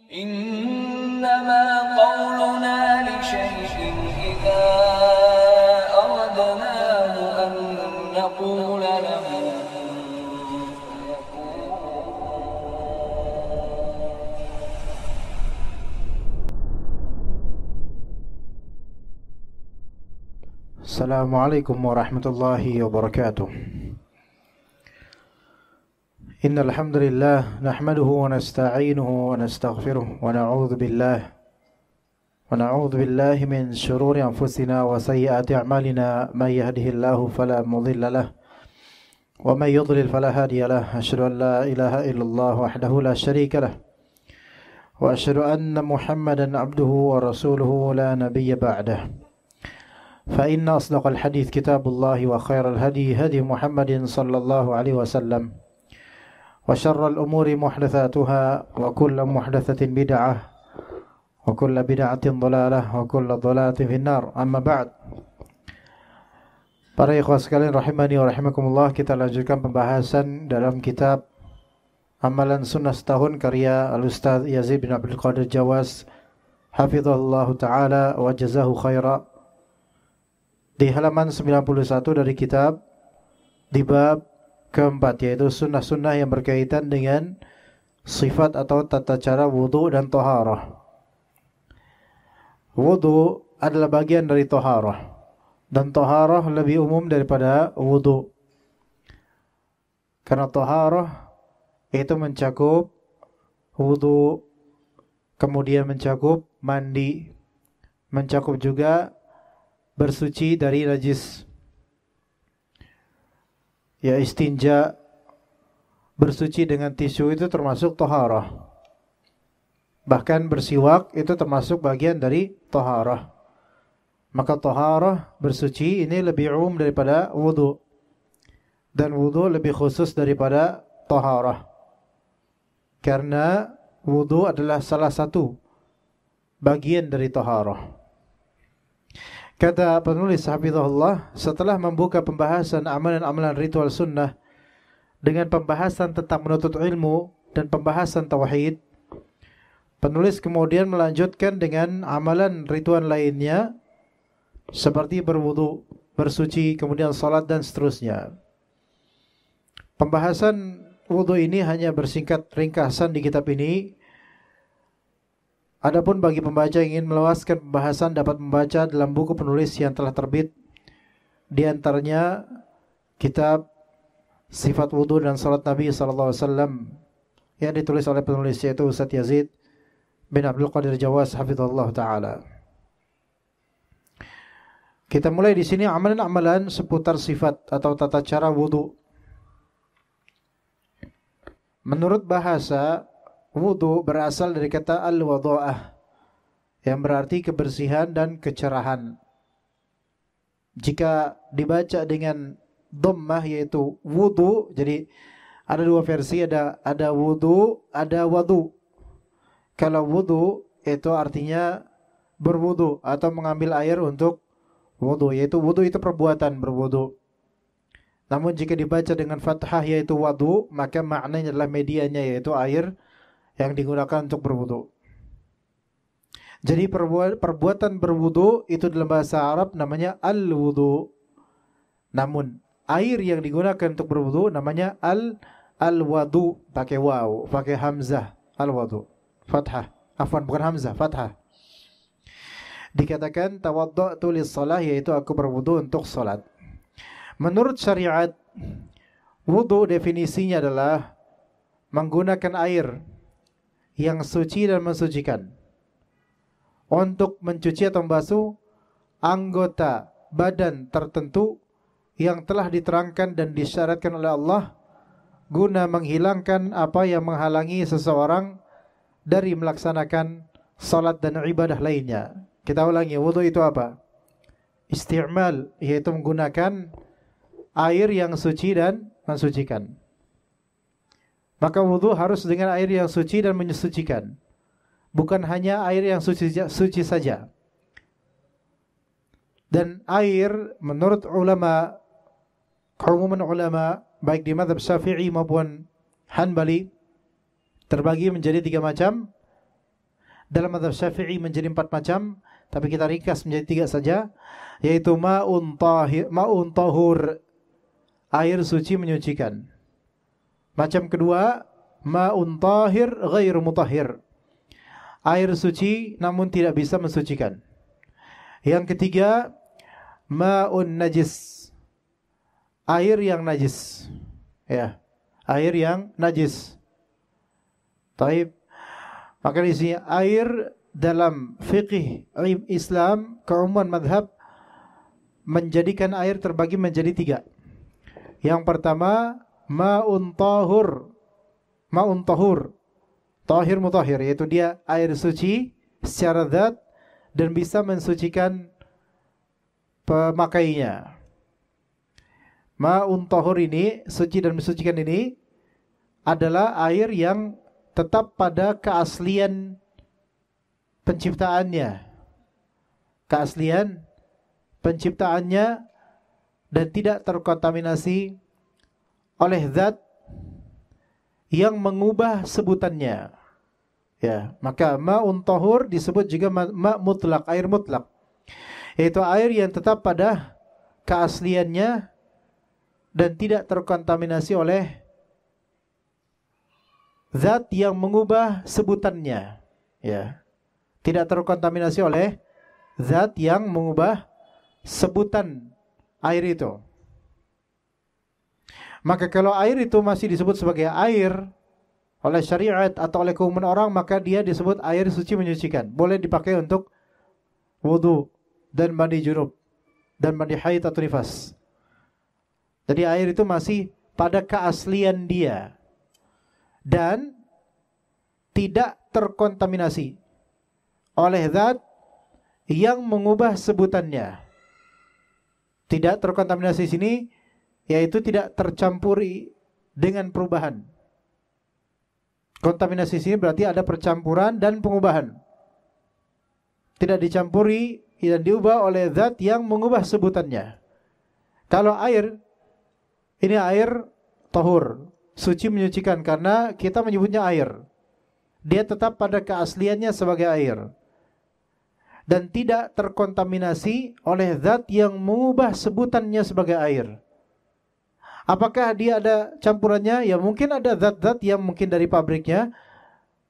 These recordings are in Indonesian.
إنما قولنا لشيء إذا أردناه أن نقول له السلام عليكم ورحمة الله وبركاته. إن الحمد لله نحمده ونستعينه ونستغفره ونعوذ بالله من شرور أنفسنا وسيئات أعمالنا. من يهده الله فلا مضل له ومن يضلل فلا هادي له. أشهد أن لا إله إلا الله وحده لا شريك له وأشهد أن محمدا عبده ورسوله لا نبي بعده. فإن أصدق الحديث كتاب الله وخير الهدي هدي محمد صلى الله عليه وسلم وشر الأمور محدثاتها وكل محدثة بدعة وكل بدعة ضلالة وكل ضلالة في النار. أما بعد. Para ikhwah sekalian rahimani wa rahimakumullah, kita lanjutkan pembahasan dalam kitab Amalan Sunnah Setahun karya Al-Ustaz Yazid bin Abdul Qadir Jawas hafizahullah ta'ala wa jazahu khaira, di halaman 91 dari kitab, di bab keempat, yaitu sunnah-sunnah yang berkaitan dengan sifat atau tata cara wudu dan toharah. Wudu adalah bagian dari toharah, dan toharah lebih umum daripada wudu, karena toharah itu mencakup wudu, kemudian mencakup mandi, mencakup juga bersuci dari najis, ya istinja, bersuci dengan tisu itu termasuk toharah. Bahkan bersiwak itu termasuk bagian dari toharah. Maka toharah, bersuci, ini lebih umum daripada wudu, dan wudu lebih khusus daripada toharah, karena wudu adalah salah satu bagian dari toharah. Kata penulis hafizahullah, setelah membuka pembahasan amalan-amalan ritual sunnah dengan pembahasan tentang menuntut ilmu dan pembahasan tauhid, penulis kemudian melanjutkan dengan amalan ritual lainnya seperti berwudu, bersuci, kemudian salat dan seterusnya. Pembahasan wudu ini hanya bersingkat ringkasan di kitab ini. Adapun bagi pembaca yang ingin meluaskan pembahasan dapat membaca dalam buku penulis yang telah terbit, di antaranya kitab Sifat Wudu dan Salat Nabi SAW yang ditulis oleh penulis, yaitu Ustaz Yazid bin Abdul Qadir Jawas hafizahullah ta'ala. Kita mulai di sini amalan-amalan seputar sifat atau tata cara wudu. Menurut bahasa, wudu berasal dari kata al-wadha'ah, yang berarti kebersihan dan kecerahan. Jika dibaca dengan dhammah, yaitu wudu, jadi ada dua versi, ada wudu, ada wadu. Kalau wudu itu artinya berwudu atau mengambil air untuk wudu, yaitu wudu itu perbuatan berwudu. Namun jika dibaca dengan fathah, yaitu wadu, maka maknanya adalah medianya, yaitu air yang digunakan untuk berwudu. Jadi perbuatan berwudu itu dalam bahasa Arab namanya al-wudu. Namun air yang digunakan untuk berwudu namanya al-wadu, pakai waw, pakai hamzah, al-wadu, fathah. Afwan, bukan hamzah, fathah. Dikatakan tawadda'tu lis-shalah, yaitu aku berwudu untuk salat. Menurut syariat, wudu definisinya adalah menggunakan air yang suci dan mensucikan untuk mencuci atau membasuh anggota badan tertentu yang telah diterangkan dan disyaratkan oleh Allah guna menghilangkan apa yang menghalangi seseorang dari melaksanakan salat dan ibadah lainnya. Kita ulangi, wudu itu apa? Isti'mal, yaitu menggunakan air yang suci dan mensucikan. Maka wudu harus dengan air yang suci dan mensucikan, bukan hanya air yang suci saja. Dan air menurut ulama, keumuman ulama baik di mazhab Syafi'i maupun Hanbali, terbagi menjadi tiga macam. dalam mazhab Syafi'i menjadi 4 macam, tapi kita ringkas menjadi 3 saja, yaitu ma'un tahur, air suci menyucikan. Macam kedua, ma'un tahir ghairu mutahhir, air suci namun tidak bisa mensucikan. Yang ketiga, ma'un najis, air yang najis. Ya, air yang najis. Taib. Maka di sini air dalam fikih Islam, keumuman madhab menjadikan air terbagi menjadi 3. Yang pertama, ma'un tahur, tahir mutahhir, yaitu dia air suci secara zat dan bisa mensucikan pemakainya. Ma'un tahur ini, suci dan mensucikan ini adalah air yang tetap pada keaslian penciptaannya. Keaslian penciptaannya dan tidak terkontaminasi oleh zat yang mengubah sebutannya. Ya, maka ma'un tahur disebut juga ma' mutlak, air mutlak. Yaitu air yang tetap pada keasliannya dan tidak terkontaminasi oleh zat yang mengubah sebutannya. Ya. Tidak terkontaminasi oleh zat yang mengubah sebutan air itu. Maka kalau air itu masih disebut sebagai air oleh syariat atau oleh keumuman orang, maka dia disebut air suci menyucikan. Boleh dipakai untuk wudu dan mandi junub dan mandi haid atau nifas. Jadi air itu masih pada keaslian dia dan tidak terkontaminasi oleh zat yang mengubah sebutannya. Tidak terkontaminasi sini yaitu tidak tercampuri dengan perubahan. Kontaminasi sini berarti ada percampuran dan pengubahan. Tidak dicampuri dan diubah oleh zat yang mengubah sebutannya. Kalau air, ini air tahur, suci menyucikan karena kita menyebutnya air. Dia tetap pada keasliannya sebagai air dan tidak terkontaminasi oleh zat yang mengubah sebutannya sebagai air. Apakah dia ada campurannya? Ya mungkin ada zat-zat yang mungkin dari pabriknya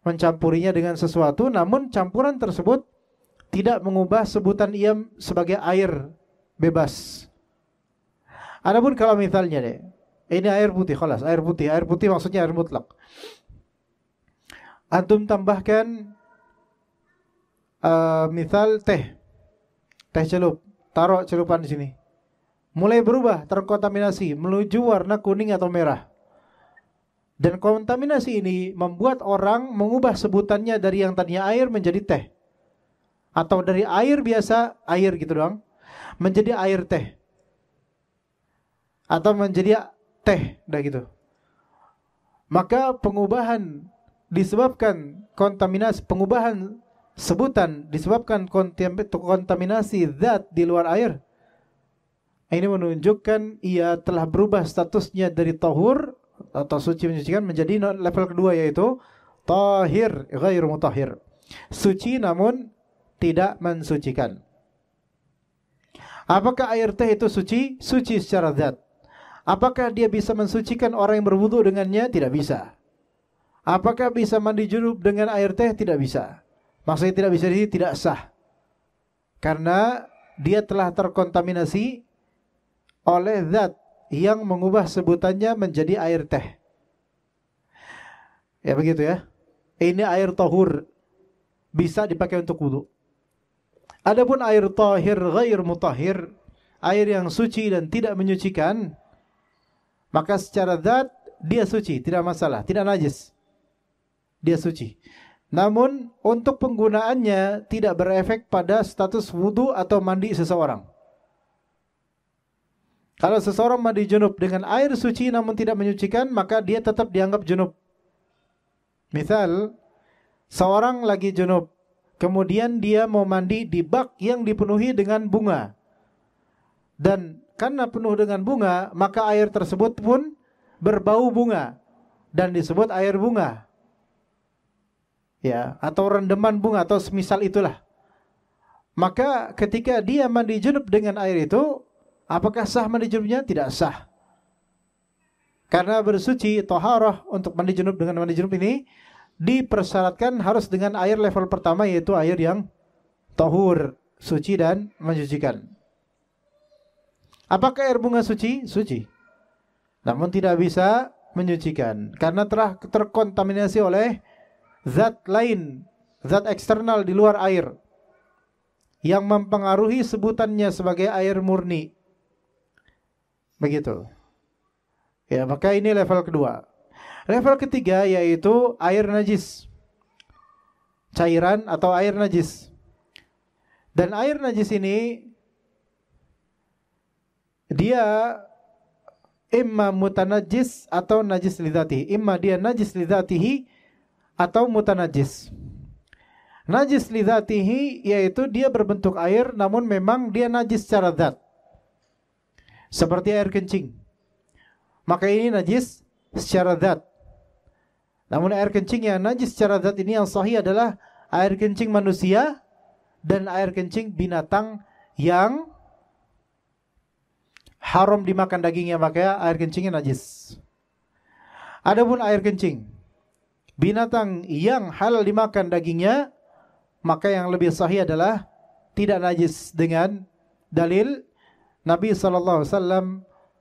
mencampurinya dengan sesuatu, namun campuran tersebut tidak mengubah sebutan ia sebagai air bebas. Adapun kalau misalnya deh, ini air putih, khalas, air putih maksudnya air mutlak. Antum tambahkan misal teh celup, taruh celupan di sini. Mulai berubah, terkontaminasi menuju warna kuning atau merah. Dan kontaminasi ini membuat orang mengubah sebutannya dari yang tadinya air menjadi teh. Atau dari air biasa, air gitu doang, menjadi air teh. Atau menjadi teh, udah gitu. Maka pengubahan disebabkan kontaminasi, pengubahan sebutan disebabkan kontaminasi zat di luar air. Ini menunjukkan ia telah berubah statusnya dari tahur atau suci menyucikan menjadi level kedua, yaitu tahir ghairu mutahhir, suci namun tidak mensucikan. Apakah air teh itu suci? Suci secara zat. Apakah dia bisa mensucikan orang yang berwudu dengannya? Tidak bisa. Apakah bisa mandi junub dengan air teh? Tidak bisa. Maksudnya tidak bisa, ini tidak sah. Karena dia telah terkontaminasi oleh zat yang mengubah sebutannya menjadi air teh. Ya begitu ya. Ini air tahur, bisa dipakai untuk wudu. Adapun air tahir ghair mutahhir, air yang suci dan tidak menyucikan, maka secara zat dia suci, tidak masalah, tidak najis. Dia suci. Namun untuk penggunaannya tidak berefek pada status wudu atau mandi seseorang. Kalau seseorang mandi junub dengan air suci namun tidak menyucikan, maka dia tetap dianggap junub. Misal, seorang lagi junub, kemudian dia mau mandi di bak yang dipenuhi dengan bunga. Dan karena penuh dengan bunga, maka air tersebut pun berbau bunga dan disebut air bunga. ya, atau rendeman bunga atau semisal itulah. Maka ketika dia mandi junub dengan air itu, apakah sah mandi junubnya? Tidak sah. Karena bersuci taharah untuk mandi junub dengan mandi junub ini dipersyaratkan harus dengan air level pertama, yaitu air yang tahur, suci dan mensucikan. Apakah air bunga suci? Suci. Namun tidak bisa menyucikan karena telah terkontaminasi oleh zat lain, zat eksternal di luar air yang mempengaruhi sebutannya sebagai air murni. Begitu. Ya, maka ini level kedua. Level ketiga yaitu air najis. Cairan atau air najis. Dan air najis ini dia imma mutanajis atau najis lidzatihi. Imma dia najis lidzatihi atau mutanajis. Najis lidzatihi yaitu dia berbentuk air namun memang dia najis secara zat. Seperti air kencing. Maka ini najis secara zat. Namun air kencing yang najis secara zat ini yang sahih adalah air kencing manusia dan air kencing binatang yang haram dimakan dagingnya, maka air kencingnya najis. Adapun air kencing binatang yang halal dimakan dagingnya, maka yang lebih sahih adalah tidak najis dengan dalil Nabi SAW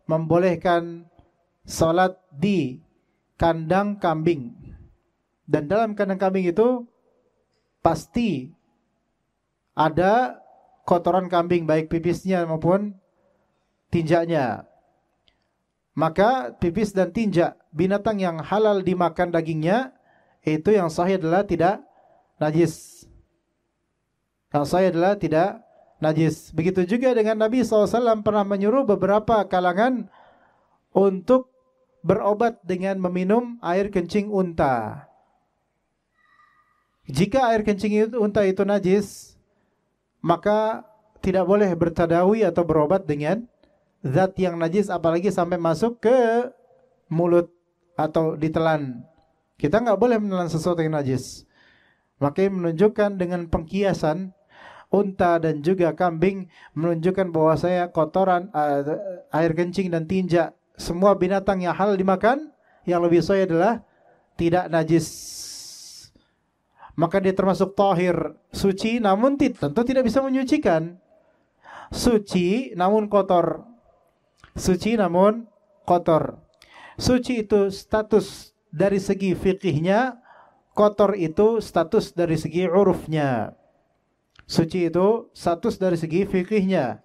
membolehkan salat di kandang kambing. Dan dalam kandang kambing itu pasti ada kotoran kambing, baik pipisnya maupun tinjaknya. Maka pipis dan tinjak binatang yang halal dimakan dagingnya, itu yang sahih adalah tidak najis. Yang sahih adalah tidak najis. Begitu juga dengan Nabi SAW pernah menyuruh beberapa kalangan untuk berobat dengan meminum air kencing unta. Jika air kencing unta itu najis, maka tidak boleh bertadawi atau berobat dengan zat yang najis, apalagi sampai masuk ke mulut atau ditelan. Kita nggak boleh menelan sesuatu yang najis. Maka menunjukkan dengan pengkiasan unta dan juga kambing, menunjukkan bahwa saya kotoran, air kencing dan tinjak semua binatang yang halal dimakan, yang lebih sahih adalah tidak najis. Maka dia termasuk tahir, suci namun tentu tidak bisa menyucikan. Suci namun kotor. Suci namun kotor. Suci itu status dari segi fikihnya, kotor itu status dari segi urufnya. Suci itu status dari segi fikihnya,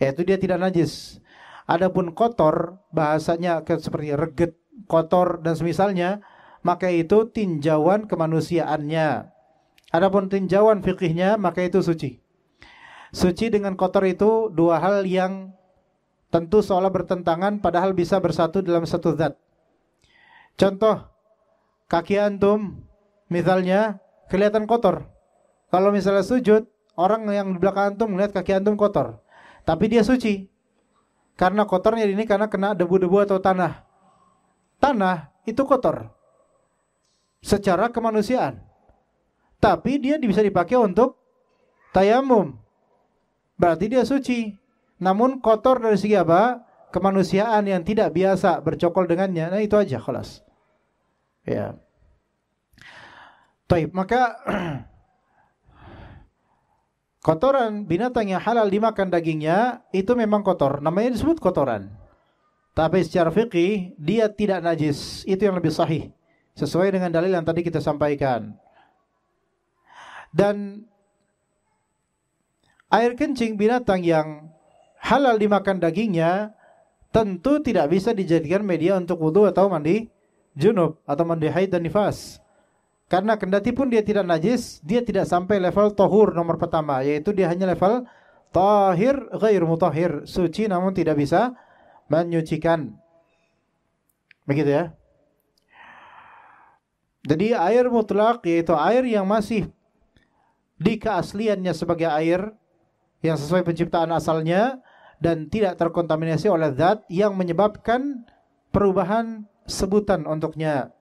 yaitu dia tidak najis. Adapun kotor, bahasanya seperti reget, kotor dan semisalnya, maka itu tinjauan kemanusiaannya. Adapun tinjauan fikihnya, maka itu suci. Suci dengan kotor itu dua hal yang tentu seolah bertentangan, padahal bisa bersatu dalam satu zat. Contoh, kaki antum misalnya kelihatan kotor. Kalau misalnya sujud, orang yang di belakang antum melihat kaki antum kotor, tapi dia suci. Karena kotornya ini karena kena debu-debu atau tanah. Tanah itu kotor secara kemanusiaan, tapi dia bisa dipakai untuk tayamum. Berarti dia suci. Namun kotor dari segi apa? Kemanusiaan yang tidak biasa bercokol dengannya. Nah itu aja, khalas. Ya. Baik, maka kotoran binatang yang halal dimakan dagingnya itu memang kotor, namanya disebut kotoran. Tapi secara fikih dia tidak najis. Itu yang lebih sahih, sesuai dengan dalil yang tadi kita sampaikan. Dan air kencing binatang yang halal dimakan dagingnya tentu tidak bisa dijadikan media untuk wudu atau mandi junub atau mandi haid dan nifas. Karena kendati pun dia tidak najis, dia tidak sampai level tahur nomor pertama, yaitu dia hanya level tahir ghair mutahhir, suci namun tidak bisa menyucikan. Begitu ya. Jadi air mutlak yaitu air yang masih di keasliannya sebagai air yang sesuai penciptaan asalnya dan tidak terkontaminasi oleh zat yang menyebabkan perubahan sebutan untuknya.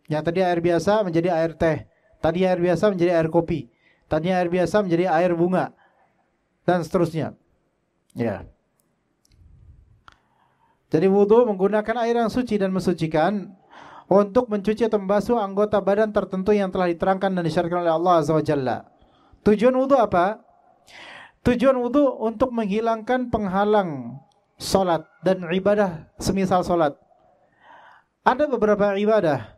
Yang tadi air biasa menjadi air teh, Tadinya air biasa menjadi air kopi. Tadinya air biasa menjadi air bunga. Dan seterusnya. Ya. Jadi wudu menggunakan air yang suci dan mensucikan untuk mencuci atau membasuh anggota badan tertentu yang telah diterangkan dan disyariatkan oleh Allah Azza wa Jalla. Tujuan wudu apa? Tujuan wudu untuk menghilangkan penghalang salat dan ibadah semisal salat. Ada beberapa ibadah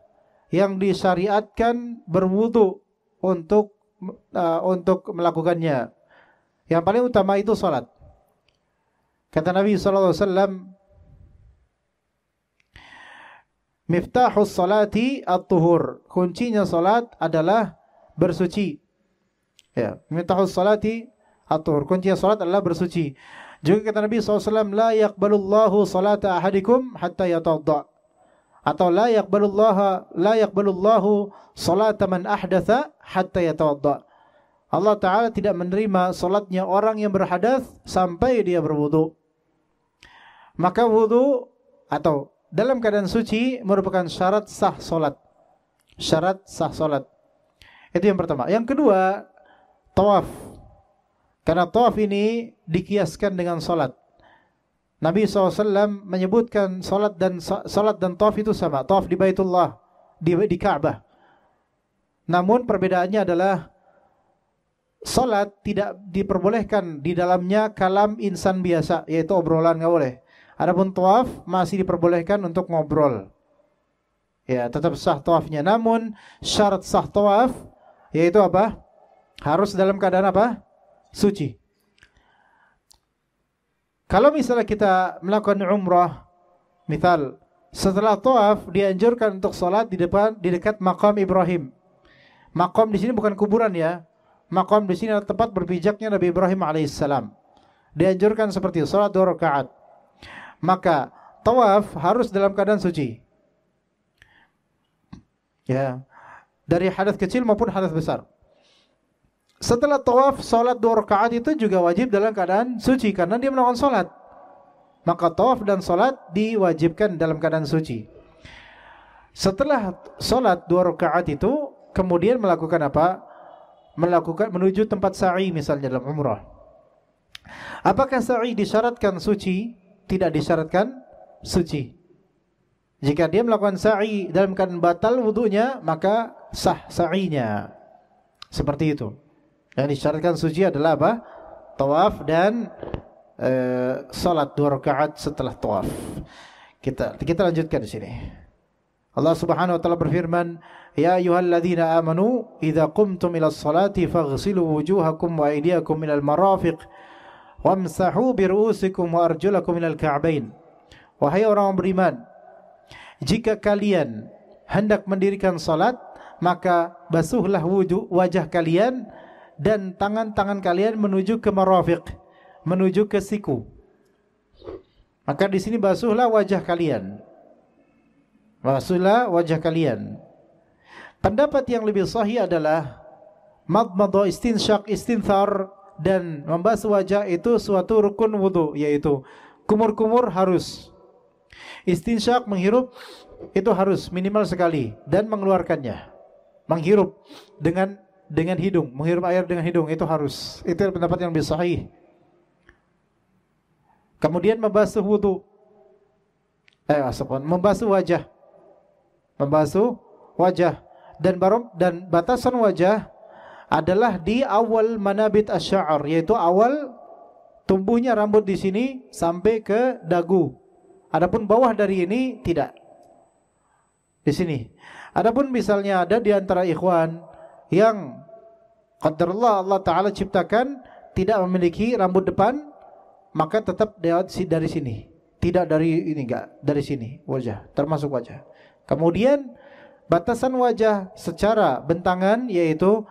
yang disyariatkan berwudu untuk melakukannya. Yang paling utama itu salat. Kata Nabi sallallahu alaihi wasallam, Miftahus salati at-tuhur. Kuncinya salat adalah bersuci. Ya, miftahus salati at-tuhur. Kuncinya salat adalah bersuci. Juga kata Nabi SAW, la yaqbalullahu salata ahadikum hatta yatawadda. Atau la yaqbalullahu salata man ahdatha hatta yatawadda. Allah Ta'ala tidak menerima salatnya orang yang berhadas sampai dia berwudu. Maka wudu atau dalam keadaan suci merupakan syarat sah solat. Syarat sah solat. Itu yang pertama. Yang kedua, tawaf. Karena tawaf ini dikiaskan dengan solat. Nabi SAW menyebutkan solat dan tawaf itu sama. Tawaf di Baitullah, di Ka'bah. Namun perbedaannya adalah solat tidak diperbolehkan di dalamnya kalam insan biasa, yaitu obrolan, nggak boleh. Adapun tawaf masih diperbolehkan untuk ngobrol. Ya, tetap sah tawafnya. Namun syarat sah tawaf yaitu apa? Harus dalam keadaan apa? Suci. Kalau misalnya kita melakukan umrah, misal setelah tawaf dianjurkan untuk salat di dekat makam Ibrahim. Makam di sini bukan kuburan ya. Makam di sini adalah tempat berpijaknya Nabi Ibrahim alaihissalam. Dianjurkan seperti itu, salat 2 rakaat. Maka tawaf harus dalam keadaan suci. Ya, dari hadas kecil maupun hadas besar. Setelah tawaf, salat 2 rakaat itu juga wajib dalam keadaan suci karena dia melakukan salat. Maka tawaf dan salat diwajibkan dalam keadaan suci. Setelah salat 2 rakaat itu kemudian melakukan apa? Menuju tempat sa'i misalnya dalam umrah. Apakah sa'i disyaratkan suci? Tidak disyaratkan suci. Jika dia melakukan sa'i dalam keadaan batal wudunya, maka sah sa'inya. Seperti itu. Yang disyaratkan suci adalah apa? Tawaf dan salat 2 rakaat setelah tawaf. Kita lanjutkan di sini. Allah Subhanahu wa taala berfirman, "Ya ayyuhalladzina amanu idza qumtum ilas salati faghsilu wujuhakum wa aydiyakum minal marafiq wamsahu biru'usikum wa arjulakum minal ka'bain." Wahai orang beriman, jika kalian hendak mendirikan salat, maka basuhlah wajah kalian dan tangan-tangan kalian menuju ke marafiq, menuju ke siku. Maka di sini basuhlah wajah kalian. Basuhlah wajah kalian. Pendapat yang lebih sahih adalah madmadah, istinsyaq, istinthar dan membasuh wajah itu suatu rukun wudu, yaitu kumur-kumur harus. Istinsyaq, menghirup, itu harus minimal sekali dan mengeluarkannya. Menghirup dengan hidung, menghirup air dengan hidung itu harus. Itu pendapat yang lebih sahih. Kemudian membasuh wudu. Membasuh wajah. Membasuh wajah dan batasan wajah adalah di awal manabit asy-sya'r, yaitu awal tumbuhnya rambut di sini sampai ke dagu. Adapun bawah dari ini tidak. Di sini. Adapun misalnya ada di antara ikhwan yang qadarullah Allah Ta'ala ciptakan tidak memiliki rambut depan, maka tetap dari sini. Tidak dari ini, enggak, dari sini wajah, termasuk wajah. Kemudian batasan wajah secara bentangan yaitu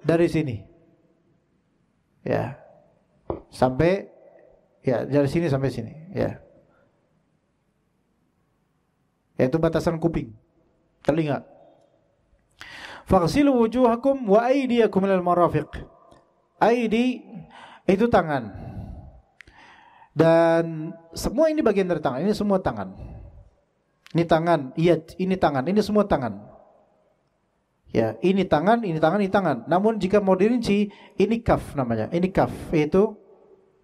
dari sini. Ya. Sampai dari sini sampai sini, ya. Yaitu batasan kuping, telinga. Faghsilu wujuhakum wa aydiyakum minal marafiq. Aidi itu tangan. Dan semua ini bagian dari tangan. Ini semua tangan. Ini tangan, iya, ini tangan, ini semua tangan. Ya, ini tangan, ini tangan, ini tangan. Namun jika mau dirinci, ini kaf namanya. Ini kaf, yaitu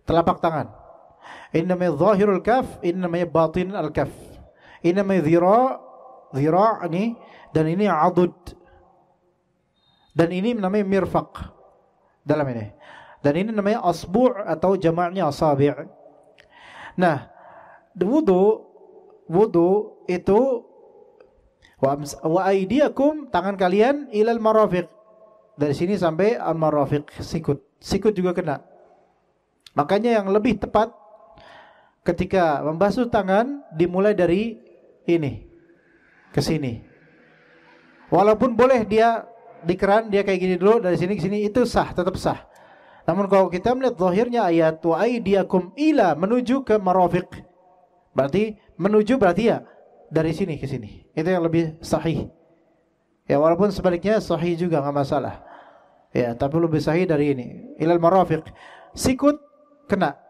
telapak tangan. Ini namanya zahirul kaf, ini namanya batin al-kaf. Ini namanya dhira' ini, dan ini adud. Dan ini namanya mirfaq dalam ini. Dan ini namanya asbu' atau jamaknya asabi'. Nah, wudu itu wa aydiyakum, tangan kalian, ilal marafiq, dari sini sampai al marafiq, sikut juga kena. Makanya yang lebih tepat ketika membasuh tangan dimulai dari ini ke sini. Walaupun boleh dia di keran dia kayak gini dulu, dari sini ke sini, itu sah, tetap sah. Namun kalau kita melihat zahirnya ayat wa aydiyakum ila, menuju ke marafiq, berarti menuju, berarti ya dari sini ke sini. Itu yang lebih sahih. Ya, walaupun sebaliknya sahih juga enggak masalah. Ya, tapi lebih sahih dari ini. Ilal marafiq. Sikut kena.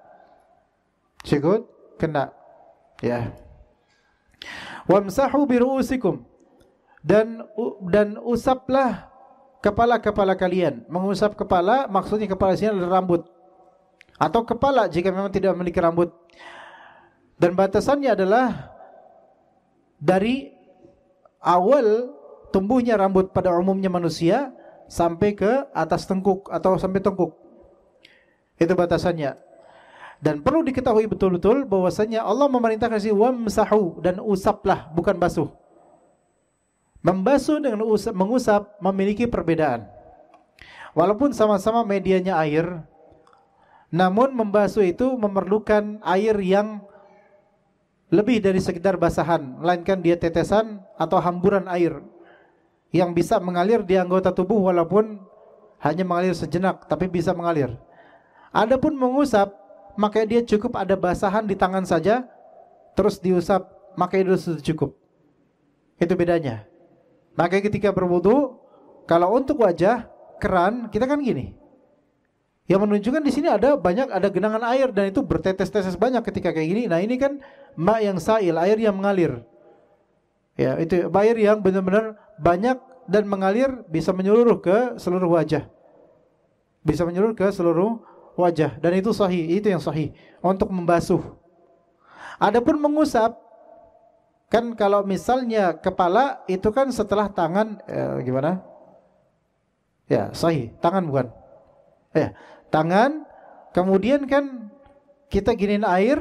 Sikut kena. Ya. Wamsahu bi ru'usikum. Dan usaplah kepala-kepala kalian. Mengusap kepala, maksudnya kepala sini adalah rambut. Atau kepala jika memang tidak memiliki rambut. Dan batasannya adalah dari awal tumbuhnya rambut pada umumnya manusia sampai ke atas tengkuk atau sampai tengkuk. Itu batasannya. Dan perlu diketahui betul-betul bahwasanya Allah memerintahkan si wamsahu, dan usaplah, bukan basuh. Membasuh dengan mengusap memiliki perbedaan. Walaupun sama-sama medianya air, namun membasuh itu memerlukan air yang lebih dari sekedar basahan, melainkan dia tetesan atau hamburan air yang bisa mengalir di anggota tubuh walaupun hanya mengalir sejenak, tapi bisa mengalir. Adapun mengusap, maka dia cukup ada basahan di tangan saja, terus diusap, maka itu sudah cukup. Itu bedanya. Maka ketika berwudu, kalau untuk wajah, keran, kita kan gini. Yang menunjukkan di sini ada genangan air dan itu bertetes-tetes banyak ketika kayak gini. Nah, ini kan ma yang sail, air yang mengalir. Ya, itu air yang benar-benar banyak dan mengalir, bisa menyeluruh ke seluruh wajah. Bisa menyeluruh ke seluruh wajah, dan itu sahih, itu yang sahih untuk membasuh. Adapun mengusap, kan kalau misalnya kepala itu kan setelah tangan, gimana? Ya, sahih, tangan bukan? Ya, tangan, kemudian kan kita giniin air,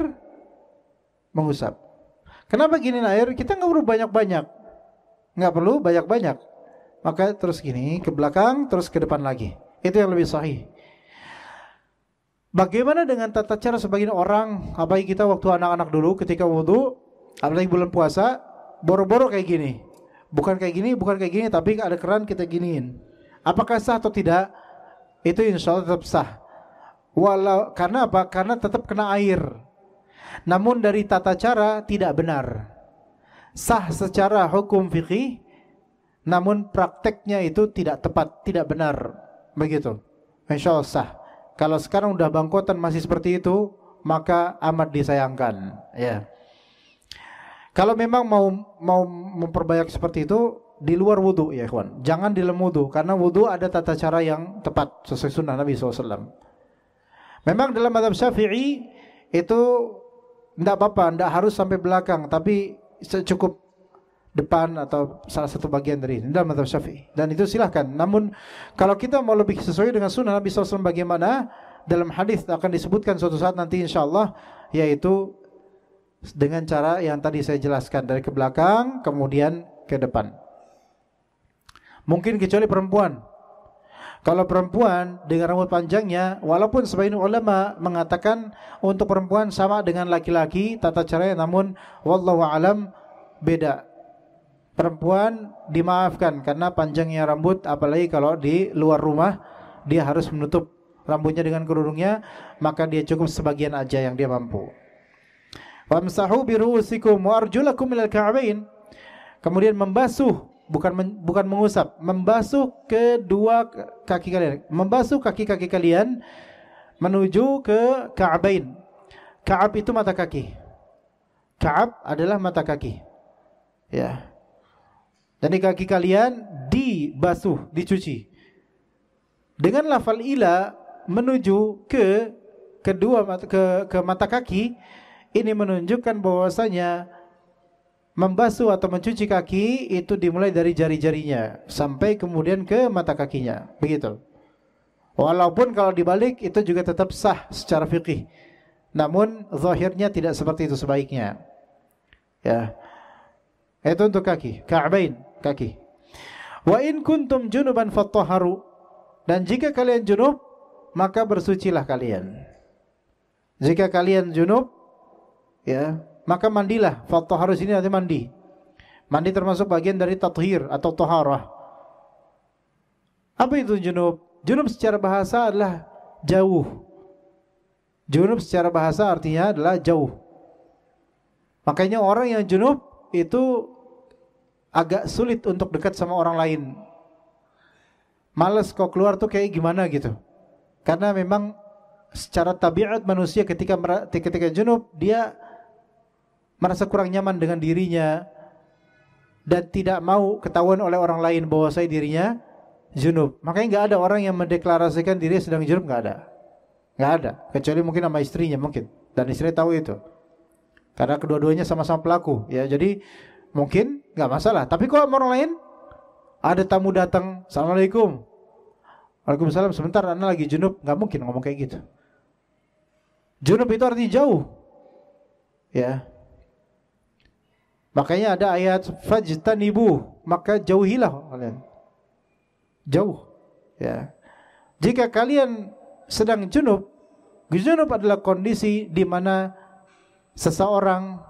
mengusap. Kenapa giniin air? Kita nggak perlu banyak-banyak, nggak perlu banyak-banyak. Maka terus gini, ke belakang, terus ke depan lagi. Itu yang lebih sahih. Bagaimana dengan tata cara sebagian orang, apalagi kita waktu anak-anak dulu ketika wudu, apalagi bulan puasa, boro-boro kayak gini. Bukan kayak gini, tapi ada keran kita giniin. Apakah sah atau tidak? Itu insya Allah tetap sah. Karena apa? Karena tetap kena air. Namun dari tata cara tidak benar. Sah secara hukum fikih, namun prakteknya itu tidak tepat, tidak benar. Begitu. Insya Allah sah. Kalau sekarang udah bangkotan masih seperti itu, maka amat disayangkan. Ya. Kalau memang mau memperbanyak seperti itu, di luar wudu ya ikhwan. Jangan di dalam wudu, karena wudu ada tata cara yang tepat sesuai sunnah Nabi SAW. Memang dalam mazhab Syafi'i itu tidak apa-apa, tidak harus sampai belakang, tapi cukup depan atau salah satu bagian dari ini dalam mazhab Syafi'i. Dan itu silahkan. Namun kalau kita mau lebih sesuai dengan sunnah Nabi SAW bagaimana, dalam hadis akan disebutkan suatu saat nanti insyaallah, yaitu dengan cara yang tadi saya jelaskan, dari ke belakang kemudian ke depan. Mungkin kecuali perempuan. Kalau perempuan dengan rambut panjangnya, walaupun sebagian ulama mengatakan untuk perempuan sama dengan laki-laki tata caranya, namun wallahu alam beda. Perempuan dimaafkan karena panjangnya rambut, apalagi kalau di luar rumah dia harus menutup rambutnya dengan kerudungnya, maka dia cukup sebagian aja yang dia mampu. Wamsahu bi ru'usikum wa arjulakum ilal ka'bain. Kemudian membasuh, bukan mengusap, membasuh kedua kaki kalian, membasuh kaki-kaki kalian menuju ke ka'bain. Ka'ab itu mata kaki. Ka'ab adalah mata kaki. Ya. Jadi kaki kalian dibasuh, dicuci. Dengan lafal ila menuju ke ke mata kaki, ini menunjukkan bahwasanya membasuh atau mencuci kaki itu dimulai dari jari-jarinya sampai kemudian ke mata kakinya, begitu. Walaupun kalau dibalik itu juga tetap sah secara fikih. Namun zahirnya tidak seperti itu sebaiknya. Ya. Itu untuk kaki, ka'bain, kaki. Wa in kuntum junuban fattahharu, dan jika kalian junub maka bersucilah kalian. Jika kalian junub, ya, maka mandilah. Fattahharu sini artinya mandi. Mandi termasuk bagian dari tathhir atau taharah. Apa itu junub? Junub secara bahasa adalah jauh. Junub secara bahasa artinya adalah jauh. Makanya orang yang junub itu agak sulit untuk dekat sama orang lain. Males kok keluar tuh kayak gimana gitu. Karena memang secara tabiat manusia ketika junub dia merasa kurang nyaman dengan dirinya dan tidak mau ketahuan oleh orang lain bahwa saya dirinya junub. Makanya nggak ada orang yang mendeklarasikan dirinya sedang junub, nggak ada. Nggak ada, kecuali mungkin sama istrinya mungkin. Dan istri tahu itu. Karena kedua-duanya sama-sama pelaku, ya. Jadi mungkin nggak masalah. Tapi kalau orang lain, ada tamu datang, assalamualaikum, waalaikumsalam, sebentar, anda lagi junub, nggak mungkin ngomong kayak gitu. Junub itu artinya jauh, ya. Makanya ada ayat fajtanibu, maka jauhilah kalian. Jauh, ya. Jika kalian sedang junub, junub adalah kondisi di mana seseorang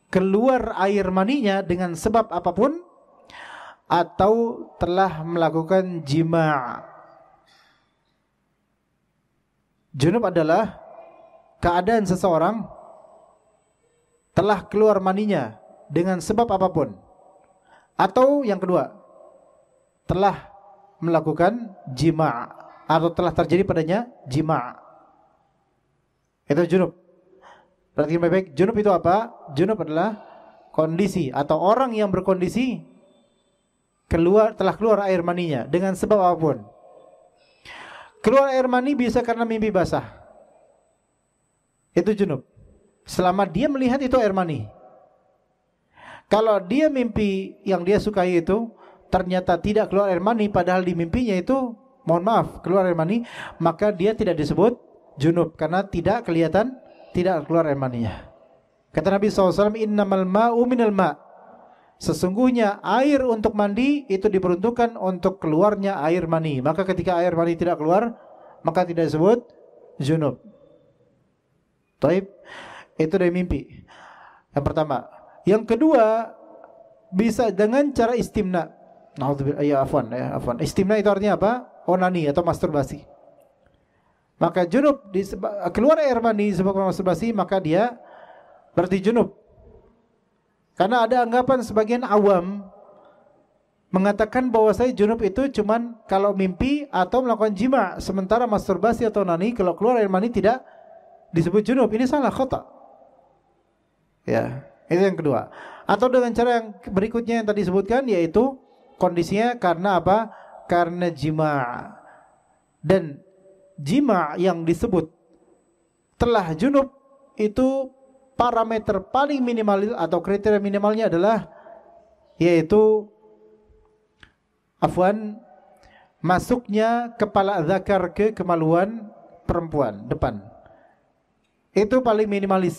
keluar air maninya dengan sebab apapun atau telah melakukan jima'. Junub adalah keadaan seseorang telah keluar maninya dengan sebab apapun, atau yang kedua telah melakukan jima' atau telah terjadi padanya jima'. Itu junub. Perhatikan baik-baik, junub itu apa? Junub adalah kondisi atau orang yang berkondisi telah keluar air maninya dengan sebab apapun. Keluar air mani bisa karena mimpi basah. Itu junub. Selama dia melihat itu air mani. Kalau dia mimpi yang dia sukai itu ternyata tidak keluar air mani, padahal di mimpinya itu, mohon maaf, keluar air mani, maka dia tidak disebut junub karena tidak kelihatan, tidak keluar air maninya. Kata Nabi SAW, innamal ma'u minal ma'. Sesungguhnya air untuk mandi itu diperuntukkan untuk keluarnya air mani. Maka ketika air mani tidak keluar, maka tidak disebut junub. Taib. Itu dari mimpi. Yang pertama. Yang kedua, bisa dengan cara istimna. Afwan. Istimna itu artinya apa? Onani atau masturbasi. Maka junub keluar air mani sebab masturbasi, maka dia berarti junub. Karena ada anggapan sebagian awam mengatakan bahwa saya junub itu cuman kalau mimpi atau melakukan jima', sementara masturbasi atau onani kalau keluar air mani tidak disebut junub. Ini salah, khata. Ya, itu yang kedua. Atau dengan cara yang berikutnya yang tadi disebutkan, yaitu kondisinya karena apa? Karena jima'. Dan jima' yang disebut telah junub itu parameter paling minimal atau kriteria minimalnya adalah yaitu masuknya kepala zakar ke kemaluan perempuan depan. Itu paling minimalis.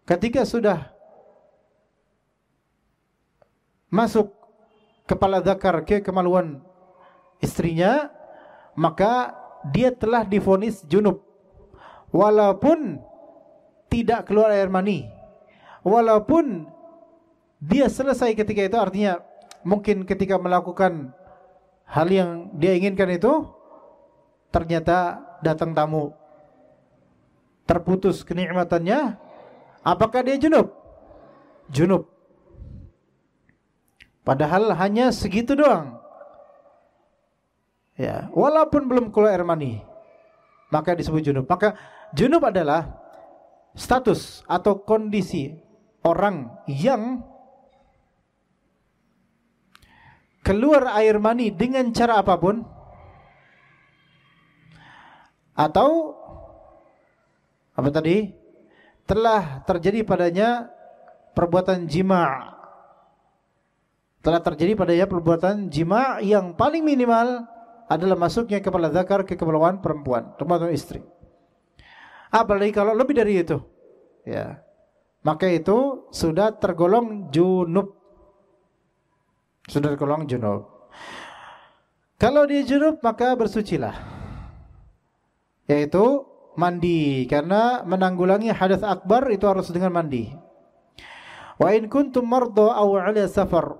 Ketika sudah masuk kepala zakar ke kemaluan istrinya, maka dia telah divonis junub. Walaupun tidak keluar air mani, walaupun dia selesai ketika itu, artinya mungkin ketika melakukan hal yang dia inginkan itu ternyata datang tamu, terputus kenikmatannya, apakah dia junub? Junub. Padahal hanya segitu doang. Ya, walaupun belum keluar air mani, maka disebut junub. Maka junub adalah status atau kondisi orang yang keluar air mani dengan cara apapun, atau apa tadi, telah terjadi padanya perbuatan jima', telah terjadi padanya perbuatan jima' yang paling minimal adalah masuknya kepala zakar ke kepulauan perempuan, termasuk istri. Apalagi kalau lebih dari itu, ya, maka itu sudah tergolong junub. Sudah tergolong junub. Kalau dia junub maka bersucilah, yaitu mandi, karena menanggulangi hadas akbar itu harus dengan mandi. Wa in kuntum marda aw ala safar,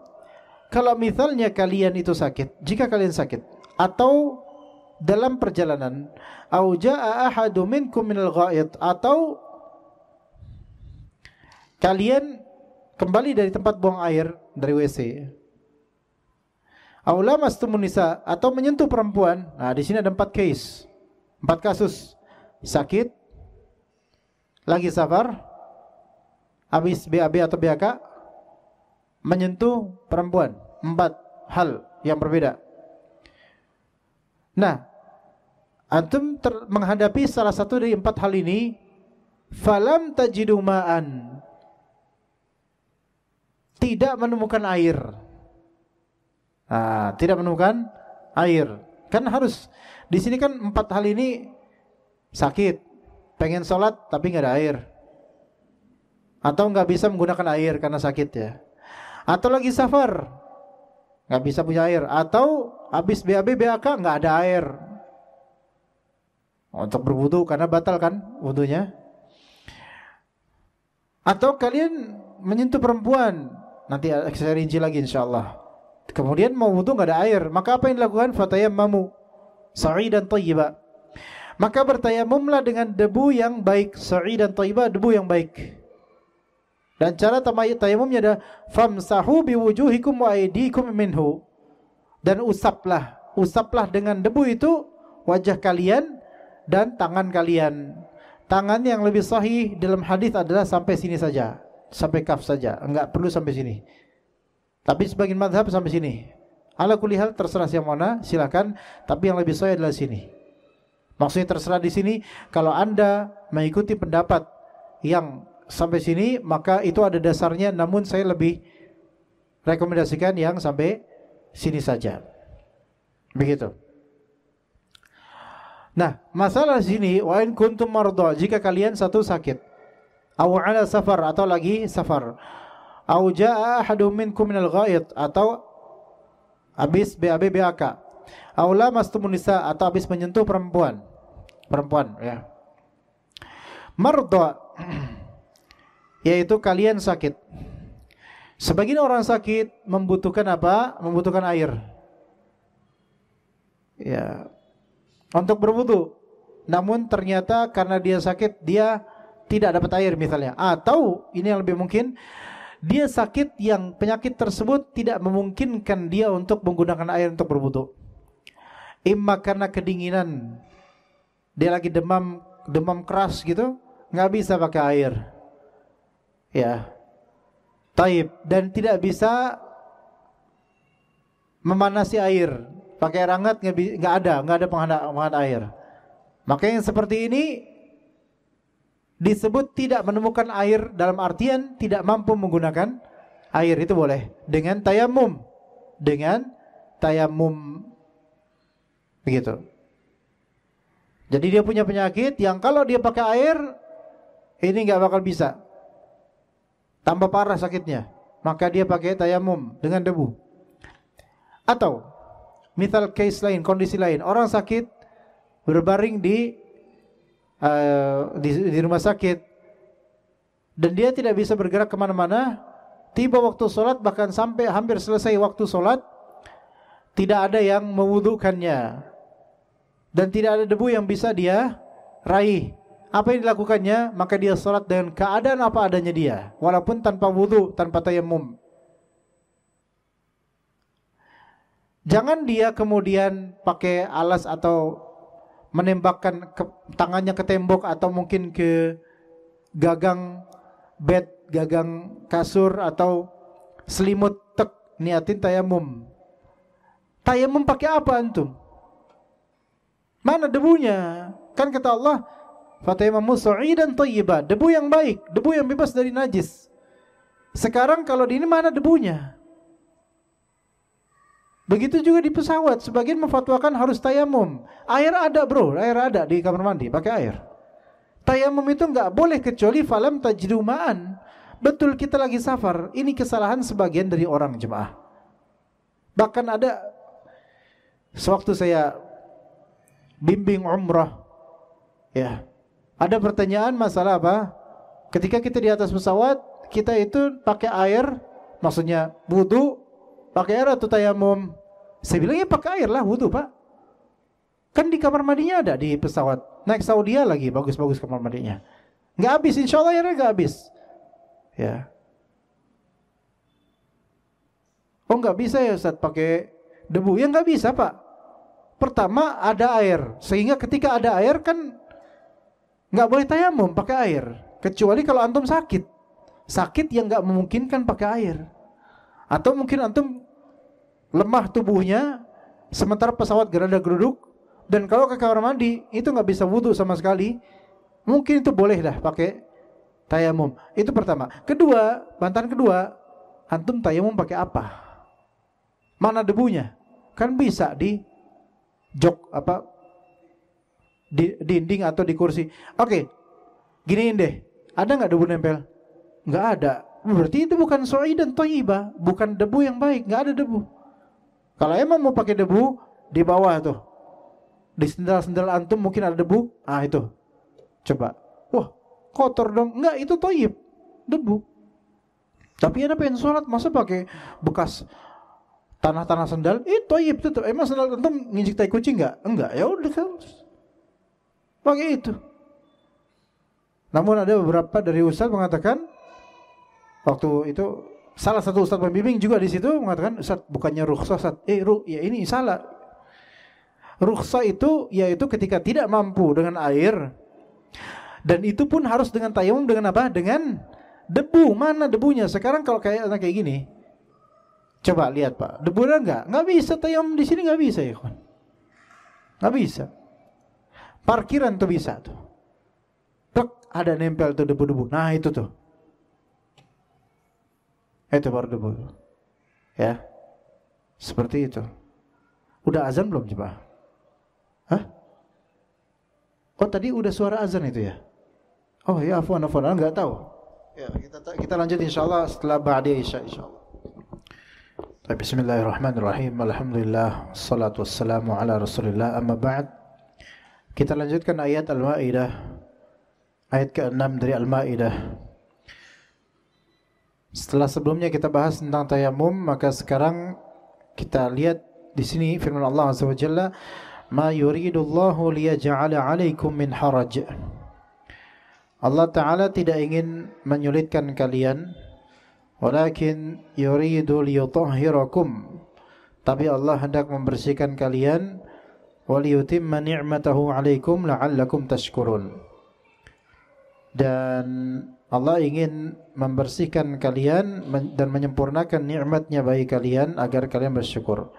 kalau misalnya kalian itu sakit, jika kalian sakit atau dalam perjalanan, au jaa ahadu minkum minal ghaid, atau kalian kembali dari tempat buang air, dari WC, au lamastumun nisa, atau menyentuh perempuan. Nah, di sini ada 4 kasus. Sakit, lagi safar, habis BAB atau BAK, menyentuh perempuan. 4 hal yang berbeda. Nah, antum menghadapi salah satu dari 4 hal ini, falam tajidu ma'an, tidak menemukan air. Nah, tidak menemukan air. Kan harus di sini kan 4 hal ini, sakit, pengen sholat tapi nggak ada air, atau nggak bisa menggunakan air karena sakit ya, atau lagi safar nggak bisa punya air, atau habis BAB BAK nggak ada air untuk berwudu karena batal kan wudunya, atau kalian menyentuh perempuan, nanti saya rinci lagi insyaallah. Kemudian mau wudu nggak ada air, maka apa yang dilakukan? Fatayammamu sa'idan thayyiba, maka bertayamumlah dengan debu yang baik. Sa'idan thayyiba, debu yang baik. Dan cara tayamumnya adalah famsahu biwujuhikum wa aydikum minhu, dan usaplah dengan debu itu wajah kalian dan tangan kalian. Tangan yang lebih sahih dalam hadis adalah sampai sini saja, sampai kaf saja, enggak perlu sampai sini. Tapi sebagian mazhab sampai sini. Ala kulli hal terserah yang mana, silakan, tapi yang lebih sahih adalah sini. Maksudnya terserah di sini, kalau Anda mengikuti pendapat yang sampai sini maka itu ada dasarnya, namun saya lebih rekomendasikan yang sampai sini saja. Begitu. Nah, masalah sini, wa in kuntum marda, jika kalian satu sakit, aw ala safar, atau lagi safar, aw jaa ahadum minkum minal ghaid, atau habis BAB BAK, aw lamastumun nisa, atau habis menyentuh perempuan ya. Marda yaitu kalian sakit. Sebagian orang sakit membutuhkan apa? Membutuhkan air, ya, untuk berwudu. Namun ternyata karena dia sakit, dia tidak dapat air misalnya. Atau ini yang lebih mungkin, dia sakit yang penyakit tersebut tidak memungkinkan dia untuk menggunakan air untuk berwudu. Imma karena kedinginan, dia lagi demam keras gitu, nggak bisa pakai air, ya, taib, dan tidak bisa memanasi air, pakai air hangat nggak ada penghangat air. Maka yang seperti ini disebut tidak menemukan air, dalam artian tidak mampu menggunakan air. Itu boleh dengan tayamum, begitu. Jadi dia punya penyakit yang kalau dia pakai air ini nggak bakal bisa, tambah parah sakitnya, maka dia pakai tayamum dengan debu. Atau misal case lain, kondisi lain, orang sakit berbaring di rumah sakit dan dia tidak bisa bergerak kemana-mana. Tiba waktu sholat, bahkan sampai hampir selesai waktu sholat, tidak ada yang mewudukannya dan tidak ada debu yang bisa dia raih. Apa yang dilakukannya? Maka dia sholat dengan keadaan apa adanya dia, walaupun tanpa wudu, tanpa tayamum. Jangan dia kemudian pakai alas atau menembakkan tangannya ke tembok atau mungkin ke gagang bed, gagang kasur atau selimut, tek, niatin tayamum. Tayamum pakai apa antum? Mana debunya? Kan kata Allah, fatayammamu sa'idan thayyiban, debu yang baik, debu yang bebas dari najis. Sekarang kalau di ini mana debunya? Begitu juga di pesawat, sebagian memfatwakan harus tayamum. Air ada bro, air ada di kamar mandi, pakai air. Tayamum itu enggak boleh kecuali falam tajidu ma'an. Betul kita lagi safar, ini kesalahan sebagian dari orang jemaah. Bahkan ada sewaktu saya bimbing umrah, ya, ada pertanyaan masalah apa? Ketika kita di atas pesawat, kita itu pakai air, maksudnya wudu, pakai air atau tayamum? Saya bilang ya pakai air lah, wudu pak. Kan di kamar mandinya ada di pesawat. Naik Saudi lagi, bagus-bagus kamar mandinya. Nggak habis, insya Allah airnya nggak habis. Ya. Oh nggak bisa ya Ustaz pakai debu? Ya nggak bisa pak. Pertama ada air, sehingga ketika ada air kan nggak boleh tayamum pakai air, kecuali kalau antum sakit yang nggak memungkinkan pakai air, atau mungkin antum lemah tubuhnya, sementara pesawat gerada geruduk, dan kalau ke kamar mandi itu nggak bisa wudu sama sekali, mungkin itu boleh dah pakai tayamum. Itu pertama. Kedua, bantahan kedua, antum tayamum pakai apa? Mana debunya? Kan bisa di jok apa, di dinding atau di kursi. Oke, giniin deh, ada nggak debu nempel? Nggak ada. Berarti itu bukan sa'idan thayyibah, bukan debu yang baik, nggak ada debu. Kalau emang mau pakai debu, di bawah tuh, di sendal-sendal antum mungkin ada debu. Ah itu, coba. Wah, kotor dong. Enggak, itu thayyib, debu. Tapi ada pengen sholat, masa pakai bekas tanah-tanah sendal? Itu thayyib tetap. Emang sendal antum nginjek tai kucing nggak? Enggak, ya udah kan. Pakai itu. Namun ada beberapa dari ustaz mengatakan, waktu itu salah satu ustaz pembimbing juga di situ mengatakan, Ustaz bukannya rukhsah Ustaz. Ya ini salah. Rukhsah itu yaitu ketika tidak mampu dengan air, dan itu pun harus dengan tayamum dengan apa? Dengan debu. Mana debunya? Sekarang kalau kayak gini, coba lihat Pak, debunya nggak bisa tayamum di sini, nggak bisa ya kawan, nggak bisa. Parkiran tuh bisa tuh, ada nempel tuh debu-debu. Nah itu tuh, itu baru debu. Ya, seperti itu. Udah azan belum coba? Hah? Oh tadi udah suara azan itu ya? Oh ya, afwan, nggak tahu. Ya kita lanjut insyaallah setelah ba'da isya insyaallah. Bismillahirrahmanirrahim. Alhamdulillah, wassalatu wassalamu ala Rasulillah. Amma ba'd. Kita lanjutkan ayat Al-Maidah, ayat ke-6 dari Al-Maidah. Setelah sebelumnya kita bahas tentang tayamum, maka sekarang kita lihat di sini firman Allah Azza wa Jalla, "Ma yuridullahu liyaj'ala 'alaikum min haraj." Allah Ta'ala tidak ingin menyulitkan kalian, walakin yuridu liyutahhirakum, tapi Allah hendak membersihkan kalian, waliyutimma ni'matahu 'alaikum la'allakum tashkurun. Dan Allah ingin membersihkan kalian dan menyempurnakan nikmatnya bagi kalian agar kalian bersyukur.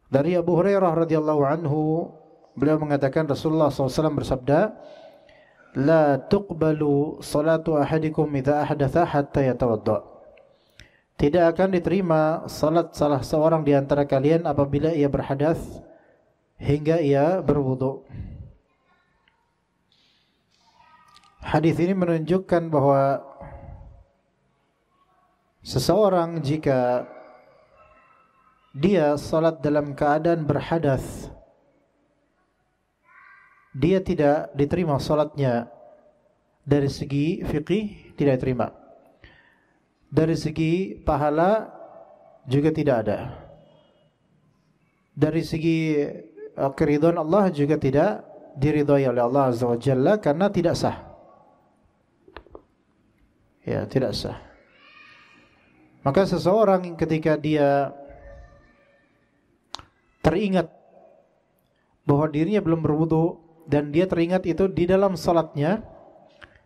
Dari Abu Hurairah radhiyallahu anhu, beliau mengatakan Rasulullah SAW bersabda, "La tuqbalu salatu ahadikum idza ahdatha hatta yatawadda." Tidak akan diterima salat salah seorang di antara kalian apabila ia berhadas hingga ia berwudu. Hadis ini menunjukkan bahwa seseorang jika dia salat dalam keadaan berhadas, dia tidak diterima salatnya. Dari segi fikih tidak diterima, dari segi pahala juga tidak ada, dari segi keridhaan Allah juga tidak diridhai oleh Allah Azza wa Jalla karena tidak sah. Ya, tidak sah. Maka seseorang ketika dia teringat bahwa dirinya belum berwudu, dan dia teringat itu di dalam salatnya,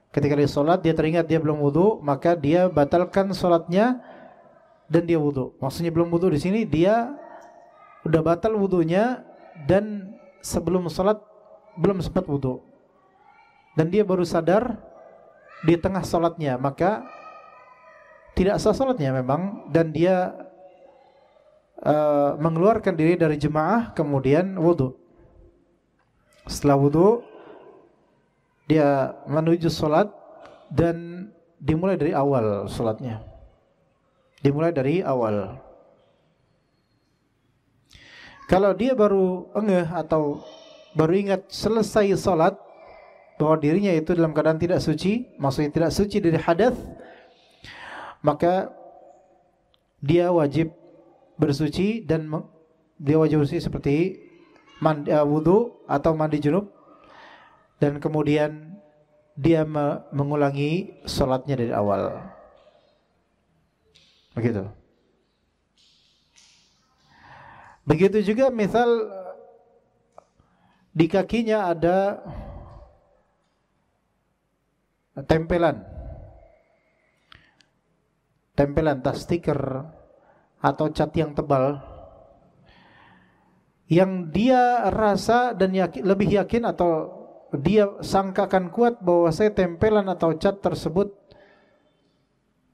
ketika dia salat dia teringat dia belum wudu, maka dia batalkan salatnya dan dia wudu. Maksudnya belum wudu di sini dia udah batal wudunya dan sebelum sholat belum sempat wudu, dan dia baru sadar di tengah sholatnya, maka tidak sah sholatnya memang, dan dia mengeluarkan diri dari jemaah kemudian wudu. Setelah wudu dia menuju sholat dan dimulai dari awal sholatnya, dimulai dari awal. Kalau dia baru engeh atau baru ingat selesai sholat bahwa dirinya itu dalam keadaan tidak suci, maksudnya tidak suci dari hadas, maka dia wajib bersuci, dan dia wajib bersuci seperti wudu atau mandi junub, dan kemudian dia mengulangi sholatnya dari awal. Begitu. Begitu juga misal di kakinya ada tempelan tas stiker atau cat yang tebal, yang dia rasa dan lebih yakin atau dia sangkakan kuat bahwa saya tempelan atau cat tersebut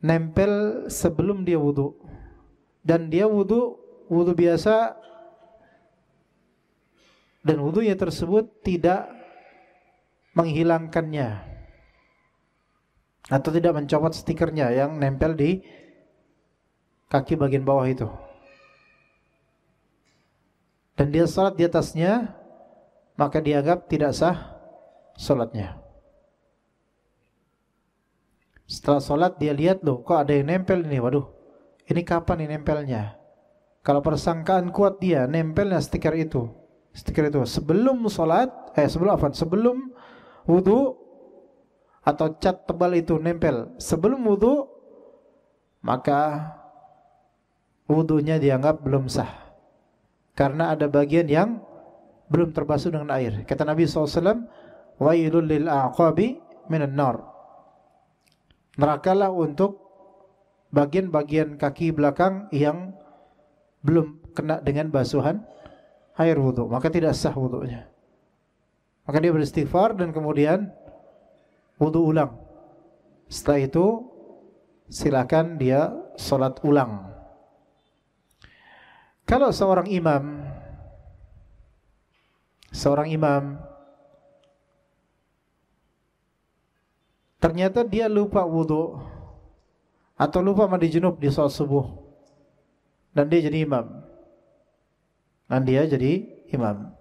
nempel sebelum dia wudu, dan dia wudu biasa, dan wudunya tersebut tidak menghilangkannya atau tidak mencopot stikernya yang nempel di kaki bagian bawah itu, dan dia salat di atasnya, maka dianggap tidak sah salatnya. Setelah salat dia lihat, loh kok ada yang nempel ini, waduh ini kapan ini nempelnya. Kalau persangkaan kuat dia nempelnya stiker itu sebelum salat, sebelum wudu, atau cat tebal itu nempel sebelum wudu, maka wudunya dianggap belum sah karena ada bagian yang belum terbasuh dengan air. Kata Nabi SAW, wailul lil a'qabi minan nar, nerakalah untuk bagian-bagian kaki belakang yang belum kena dengan basuhan air wudu, maka tidak sah wudunya. Maka dia beristighfar dan kemudian wudu ulang. Setelah itu silakan dia salat ulang. Kalau seorang imam ternyata dia lupa wudu atau lupa mandi junub di salat subuh, dan dia jadi imam,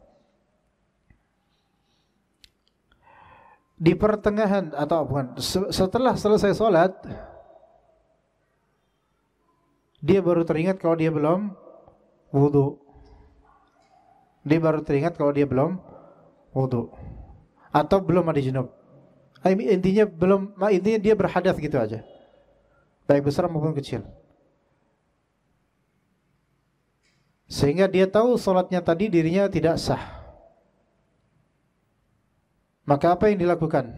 di pertengahan atau bukan, setelah selesai sholat dia baru teringat kalau dia belum wudu. Atau belum mandi junub. Intinya dia berhadas gitu aja, baik besar maupun kecil, sehingga dia tahu sholatnya tadi dirinya tidak sah. Maka apa yang dilakukan?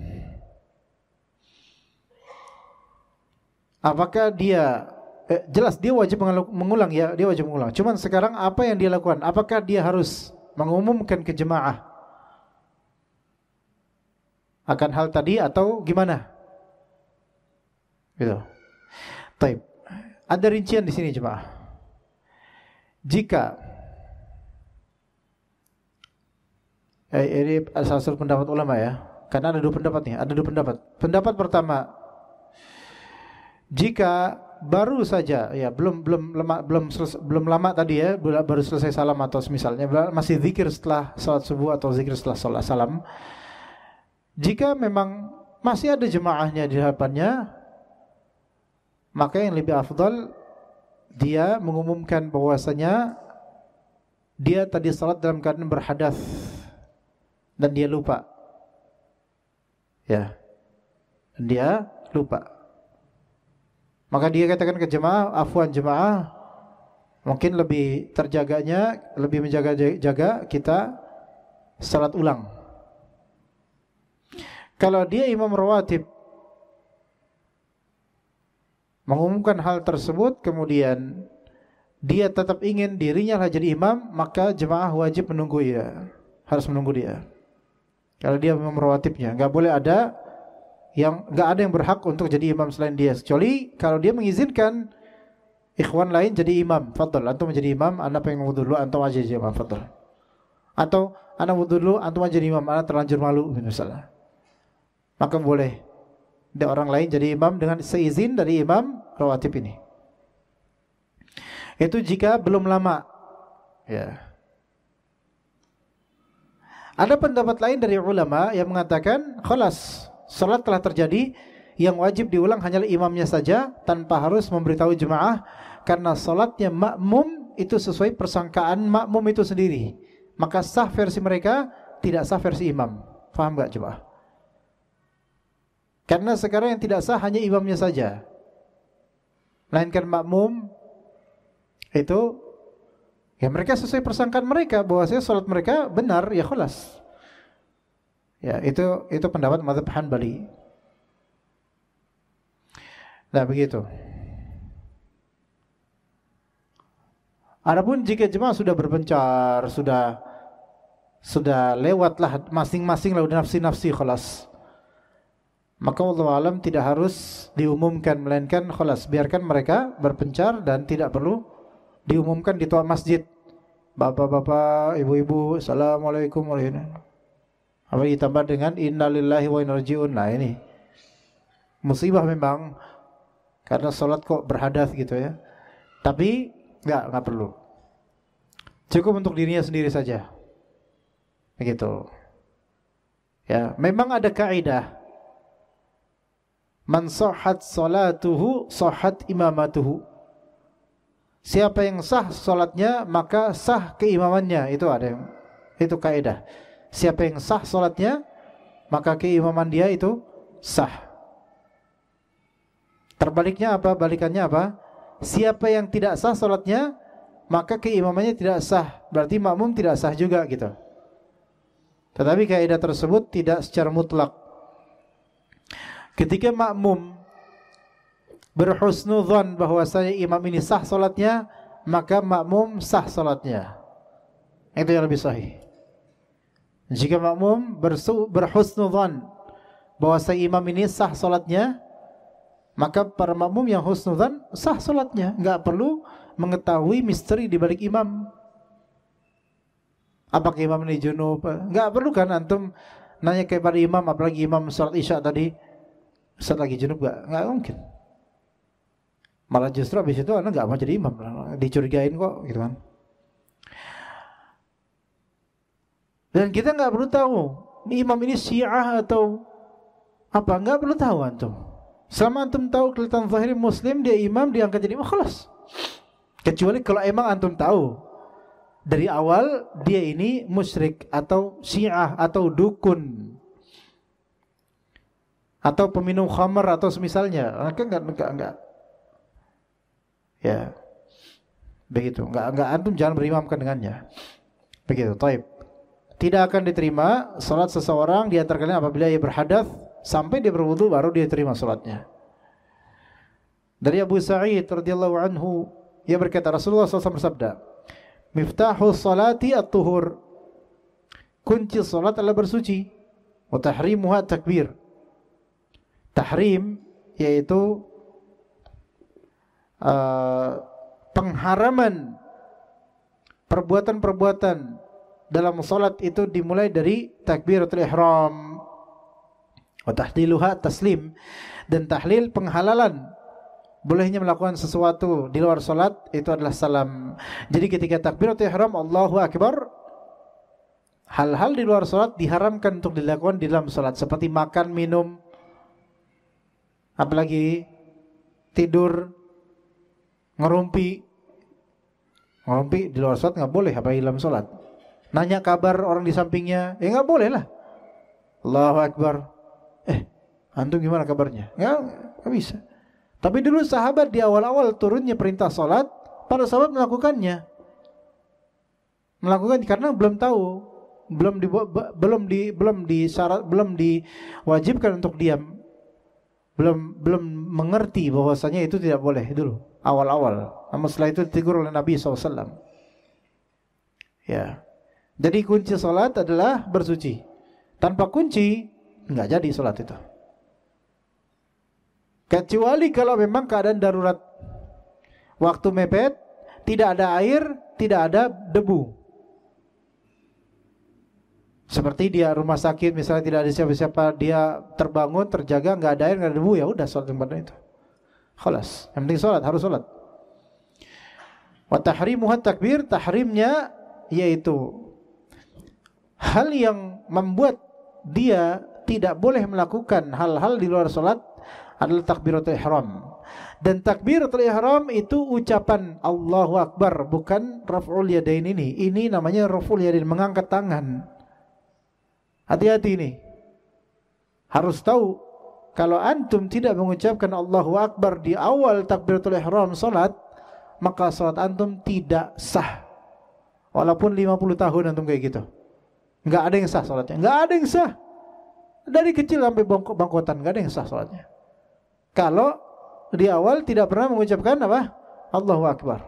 Apakah dia jelas dia wajib mengulang, ya dia wajib mengulang. Cuman sekarang apa yang dia lakukan? Apakah dia harus mengumumkan ke jemaah akan hal tadi atau gimana? Gitu. Taib. Ada rincian di sini jemaah. Jika ini salah satu pendapat ulama ya, karena ada dua pendapat nih, Pendapat pertama, jika baru saja ya belum lama tadi ya, baru selesai salam atau misalnya masih zikir setelah salat subuh atau zikir setelah salat salam, jika memang masih ada jemaahnya di hadapannya, maka yang lebih afdal dia mengumumkan bahwasanya dia tadi salat dalam keadaan berhadas dan dia lupa. Ya. Dan dia lupa. Maka dia katakan ke jemaah, afwan jemaah, mungkin lebih terjaganya, lebih menjaga kita salat ulang. Kalau dia imam rawatib mengumumkan hal tersebut, kemudian dia tetap ingin dirinya lah jadi imam, maka jemaah wajib menunggu dia, harus menunggu dia. Kalau dia memang rawatibnya, nggak boleh ada nggak ada yang berhak untuk jadi imam selain dia, kecuali kalau dia mengizinkan ikhwan lain jadi imam. Fadl, antum menjadi imam, anda pengen wudu dulu, antum aja jadi imam, fadl. Atau anda wudu dulu, antum aja jadi imam, anda terlanjur malu misalnya, maka boleh ada orang lain jadi imam dengan seizin dari imam rawatib ini. Itu jika belum lama, ya. Ada pendapat lain dari ulama yang mengatakan, khalas, salat telah terjadi, yang wajib diulang hanyalah imamnya saja tanpa harus memberitahu jemaah, karena salatnya makmum itu sesuai persangkaan makmum itu sendiri. Maka sah versi mereka, tidak sah versi imam. Faham enggak jemaah? Karena sekarang yang tidak sah hanya imamnya saja, melainkan makmum itu ya mereka sesuai persangkaan mereka bahwasanya salat mereka benar, ya khalas. Ya, itu pendapat mazhab Hanbali. Nah, begitu. Adapun jika jemaah sudah berpencar, sudah lewatlah masing-masing lah udah nafsi-nafsi khalas, maka wallahu alam tidak harus diumumkan, melainkan khalas biarkan mereka berpencar dan tidak perlu diumumkan di toa masjid. Bapak-bapak, ibu-ibu, assalamualaikum warahmatullahi wabarakatuh. Apa ditambah dengan innalillahi wa inna ilaihi raji'un. Nah, ini musibah memang, karena salat kok berhadas gitu ya. Tapi enggak perlu. Cukup untuk dirinya sendiri saja. Begitu. Ya, memang ada kaidah. Man sahhat salatuhu sahhat imamatuhu. Siapa yang sah salatnya maka sah keimamannya. Itu kaidah. Siapa yang sah salatnya maka keimaman dia itu sah. Terbaliknya apa? Balikannya apa? Siapa yang tidak sah salatnya maka keimamannya tidak sah. Berarti makmum tidak sah juga gitu. Tetapi kaidah tersebut tidak secara mutlak. Ketika makmum berhusnudzon bahwasanya imam ini sah salatnya, maka makmum sah salatnya. Itu yang lebih sahih. Jika makmum berhusnudzon bahwasanya imam ini sah salatnya, maka para makmum yang husnudzon sah salatnya, enggak perlu mengetahui misteri di balik imam. Apakah imam ini junub? Enggak perlu kan antum nanya kepada imam, apalagi imam salat Isya tadi, Ustaz lagi junub enggak mungkin. Malah justru habis itu anda nggak mau jadi imam, dicurigain kok gitu kan. Dan kita nggak perlu tahu imam ini Syiah atau apa, nggak perlu tahu antum. Selama antum tahu kelihatan zahir muslim, dia imam, diangkat jadi imam, khalas. Kecuali kalau emang antum tahu dari awal dia ini musyrik atau Syiah atau dukun atau peminum khamar atau semisalnya, maka enggak. Ya, begitu. Enggak antum jangan berimamkan dengannya. Begitu. Taib. Tidak akan diterima salat seseorang di antara kalian apabila ia berhadas sampai dia berwudu baru dia terima salatnya. Dari Abu Sa'id radhiyallahu anhu, ia berkata Rasulullah SAW bersabda, "Miftahu salati at-tuhur." Kunci salat adalah bersuci. Wa tahrimuha takbir. Tahrim yaitu pengharaman perbuatan-perbuatan dalam salat itu dimulai dari takbiratul ihram, wa tahliluha taslim, dan tahlil penghalalan bolehnya melakukan sesuatu di luar salat itu adalah salam. Jadi ketika takbiratul ihram Allahu akbar, hal-hal di luar salat diharamkan untuk dilakukan di dalam salat, seperti makan, minum, apalagi tidur, ngerumpi di luar salat nggak boleh, apa dalam salat. Nanya kabar orang di sampingnya, ya nggak boleh lah. Allahu akbar, antum gimana kabarnya? Nggak bisa. Tapi dulu sahabat di awal-awal turunnya perintah salat, para sahabat melakukannya karena belum tahu, belum diwajibkan untuk diam, belum mengerti bahwasanya itu tidak boleh dulu. awal-awal. Namun setelah itu ditegur oleh Nabi SAW. Ya. Jadi kunci salat adalah bersuci. Tanpa kunci enggak jadi salat itu. Kecuali kalau memang keadaan darurat. Waktu mepet, tidak ada air, tidak ada debu. Seperti dia rumah sakit misalnya tidak ada siapa-siapa, dia terbangun, terjaga, enggak ada air, enggak ada debu, ya udah salat tempat itu. Khalas. Yang penting salat, harus salat. Wa tahrimuha takbir, tahrimnya yaitu hal yang membuat dia tidak boleh melakukan hal-hal di luar salat adalah takbiratul ihram. Dan takbiratul ihram itu ucapan Allahu Akbar, bukan raf'ul yadain ini. Ini namanya raf'ul yadain, mengangkat tangan. Hati-hati ini. Harus tahu kalau antum tidak mengucapkan Allahu Akbar di awal takbiratul ihram salat, maka salat antum tidak sah. Walaupun 50 tahun antum kayak gitu. Enggak ada yang sah salatnya. Enggak ada yang sah. Dari kecil sampai bangkotan enggak ada yang sah salatnya. Kalau di awal tidak pernah mengucapkan apa? Allahu Akbar.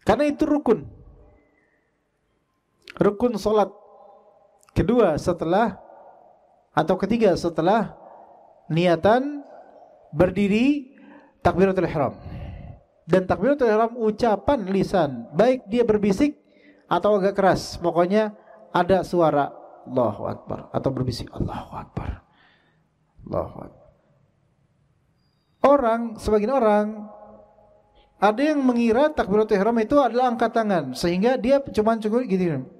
Karena itu rukun. Rukun salat kedua setelah atau ketiga setelah niatan berdiri takbiratul ihram. Dan takbiratul ihram ucapan lisan, baik dia berbisik atau agak keras, pokoknya ada suara Allahu Akbar atau berbisik Allahu Akbar. Allahu Akbar. Sebagian orang ada yang mengira takbiratul ihram itu adalah angkat tangan, sehingga dia cuma cukup gitu.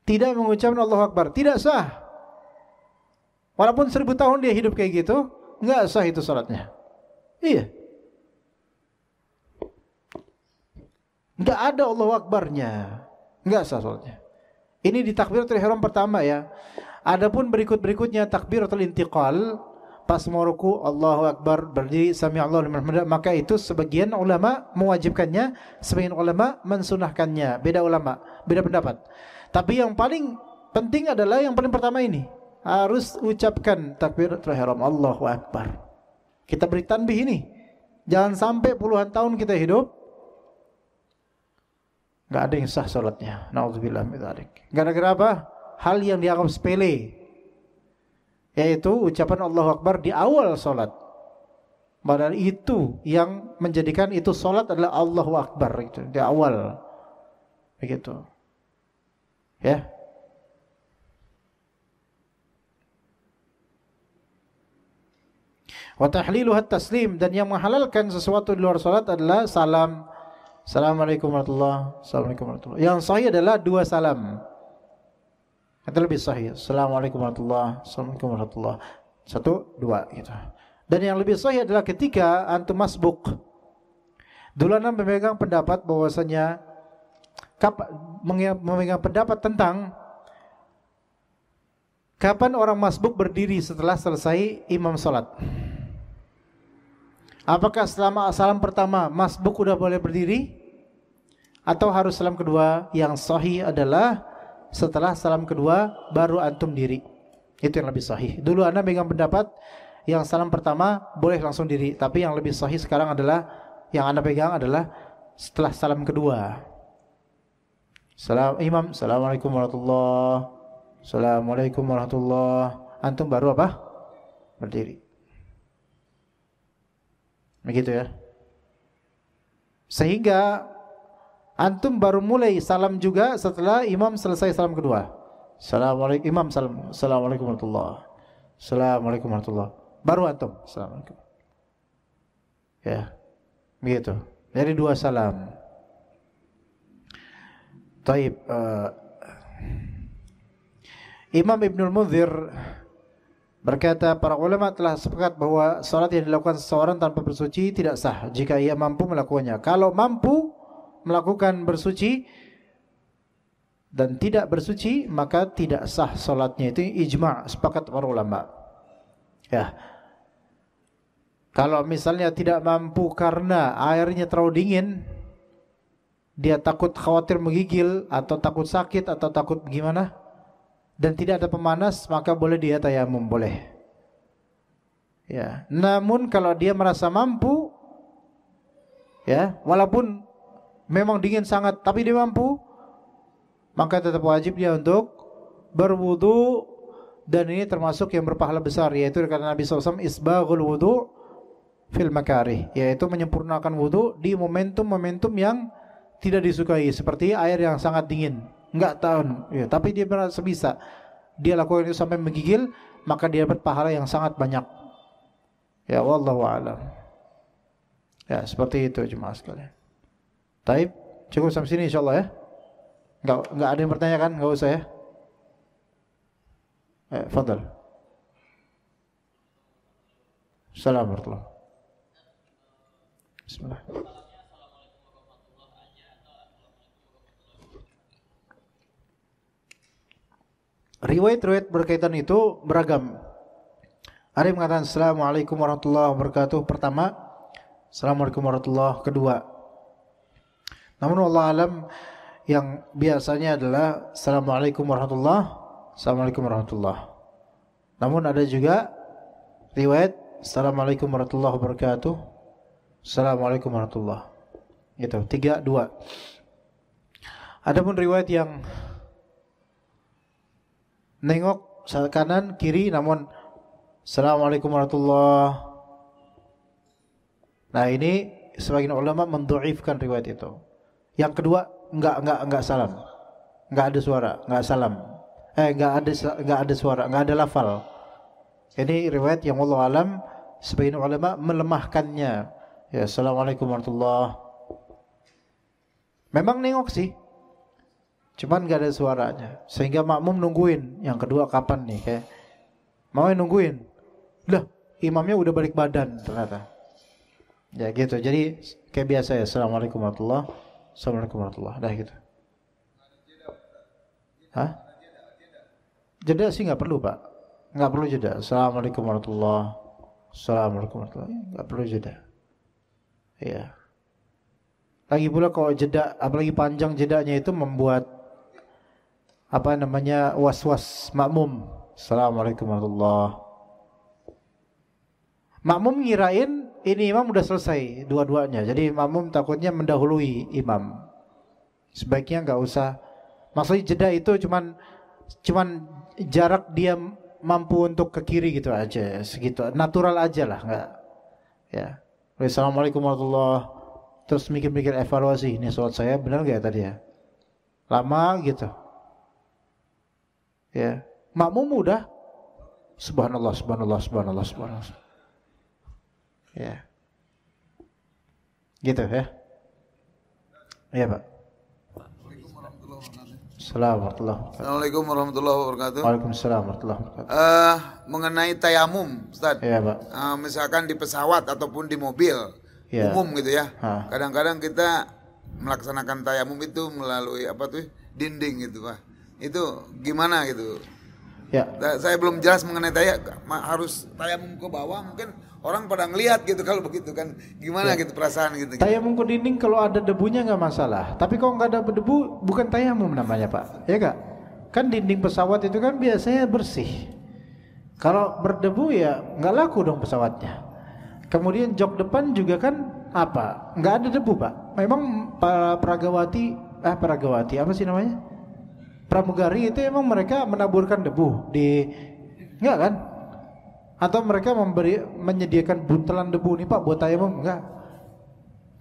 Tidak mengucapkan Allahu Akbar, tidak sah. Walaupun 1000 tahun dia hidup kayak gitu, enggak sah itu salatnya. Iya. Enggak ada Allahu Akbarnya. Enggak sah salatnya. Ini di takbiratul ihram pertama ya. Adapun berikut-berikutnya takbiratul intiqal, pas mau ruku Allahu Akbar, berdiri sami Allahu liman hamidah, maka itu sebagian ulama mewajibkannya, sebagian ulama mensunahkannya. Beda ulama, beda pendapat. Tapi yang paling penting adalah yang paling pertama ini. Harus ucapkan takbiratul ihram Allahu Akbar. Kita beri tanbih ini. Jangan sampai puluhan tahun kita hidup enggak ada yang sah salatnya. Nauzubillah min dzalik. Gara-gara apa? Hal yang dianggap sepele. Yaitu ucapan Allahu Akbar di awal salat. Padahal itu yang menjadikan itu salat adalah Allahu Akbar itu di awal. Begitu. Ya. Wa tahliluha taslim, dan yang menghalalkan sesuatu di luar salat adalah salam. Assalamualaikum warahmatullahi wabarakatuh. Yang sahih adalah 2 salam. Itu lebih sahih. Assalamualaikum warahmatullahi wabarakatuh. 1, 2 gitu. Dan yang lebih sahih adalah ketika antum masbuk. Dulu anda memegang pendapat bahwasanya memegang pendapat tentang kapan orang masbuk berdiri setelah selesai imam salat. Apakah selama salam pertama masbuk udah boleh berdiri atau harus salam kedua? Yang sahih adalah setelah salam kedua baru antum diri. Itu yang lebih sahih. Dulu anda megang pendapat yang salam pertama boleh langsung diri, tapi yang lebih sahih sekarang adalah yang anda pegang adalah setelah salam kedua. Imam, Assalamualaikum warahmatullahi wabarakatuh. Assalamualaikum warahmatullahi wabarakatuh. Antum baru apa? Berdiri. Begitu ya. Sehingga antum baru mulai salam juga setelah imam selesai salam kedua. Assalamualaikum, imam salam. Assalamualaikum warahmatullahi wabarakatuh. Assalamualaikum warahmatullahi wabarakatuh. Baru antum. Assalamualaikum. Ya. Begitu. Jadi 2 salam. Taib. Imam Ibnul Munzir berkata, para ulama telah sepakat bahwa salat yang dilakukan seseorang tanpa bersuci tidak sah jika ia mampu melakukannya. Kalau mampu melakukan bersuci dan tidak bersuci, maka tidak sah salatnya. Itu ijma', sepakat para ulama. Ya. Kalau misalnya tidak mampu karena airnya terlalu dingin, dia takut khawatir menggigil atau takut sakit atau takut gimana, dan tidak ada pemanas, maka boleh dia tayamum, boleh. Ya, namun kalau dia merasa mampu, ya, walaupun memang dingin sangat, tapi dia mampu, maka tetap wajib dia untuk berwudu. Dan ini termasuk yang berpahala besar, yaitu karena Nabi SAW isbaghul wudu fil makarih, yaitu menyempurnakan wudu di momentum-momentum yang tidak disukai, seperti air yang sangat dingin, enggak tahan, ya, tapi dia merasa bisa, dia lakukan itu sampai menggigil, maka dia dapat pahala yang sangat banyak. Ya, wallahu a'lam. Ya, seperti itu jemaah sekalian. Taib, cukup sampai sini insyaallah ya. Enggak ada yang bertanya kan? Enggak usah ya. Fadal. Assalamualaikum. Bismillah. Riwayat-riwayat berkaitan itu beragam. Ada yang mengatakan Assalamualaikum warahmatullahi wabarakatuh pertama, Assalamualaikum warahmatullahi wabarakatuh kedua. Namun Allah alam yang biasanya adalah Assalamualaikum warahmatullahi. Assalamualaikum warahmatullahi. Namun ada juga riwayat Assalamualaikum warahmatullahi wabarakatuh, Assalamualaikum warahmatullahi. Gitu, 3, 2. Adapun riwayat yang nengok kanan kiri namun Assalamualaikum warahmatullahi. Nah, ini sebagian ulama mendhaifkan riwayat itu. Yang kedua enggak salam. Enggak ada suara, enggak salam. Enggak ada suara, enggak ada lafal. Ini riwayat yang wallahu alam sebagian ulama melemahkannya. Ya, Assalamualaikum warahmatullahi. Memang nengok sih, cuman enggak ada suaranya, sehingga makmum nungguin yang kedua kapan nih, kayak mau nungguin. Lah, imamnya udah balik badan ternyata. Ya gitu. Jadi kayak biasa ya, Assalamualaikum warahmatullahi. Assalamualaikum warahmatullahi. Dah gitu. Hah? Jeda sih nggak perlu Pak, nggak perlu jeda. Assalamualaikum warahmatullahi, Assalamualaikum warahmatullahi, nggak perlu jeda. Ya. Lagi pula kalau jeda, apalagi panjang jedanya itu membuat apa namanya was-was makmum. Assalamualaikum warahmatullahi. Makmum ngirain ini imam udah selesai dua-duanya, jadi makmum takutnya mendahului imam. Sebaiknya nggak usah. Maksudnya jeda itu cuman jarak dia mampu untuk ke kiri gitu aja, segitu, natural aja lah, enggak. Ya. Assalamualaikum warahmatullahi. Terus mikir-mikir evaluasi, ini sholat saya benar enggak ya tadi ya? Lama gitu. Ya. Makmum udah subhanallah, subhanallah, subhanallah, subhanallah. Ya. Gitu ya. Iya, Pak. Assalamualaikum warahmatullahi wabarakatuh. Waalaikumsalam warahmatullahi wabarakatuh. Mengenai tayamum, Ustaz. Iya, Pak. Misalkan di pesawat ataupun di mobil umum gitu ya. Kadang-kadang kita melaksanakan tayamum itu melalui apa tuh? Dinding gitu, Pak. Itu gimana gitu? Ya. Saya belum jelas mengenai harus tayamum ke bawah, mungkin orang pada ngelihat gitu kalau begitu kan. Gimana gitu perasaan gitu. Tayamum ke dinding kalau ada debunya nggak masalah. Tapi kalau nggak ada debu bukan tayamum namanya, Pak. Ya nggak? Kan dinding pesawat itu kan biasanya bersih. Kalau berdebu ya nggak laku dong pesawatnya. Kemudian jok depan juga kan apa? Nggak ada debu, Pak. Memang Pragawati apa sih namanya? Pramugari itu emang mereka menaburkan debu di enggak kan? Atau mereka menyediakan buntelan debu nih Pak buat tayamum? Enggak.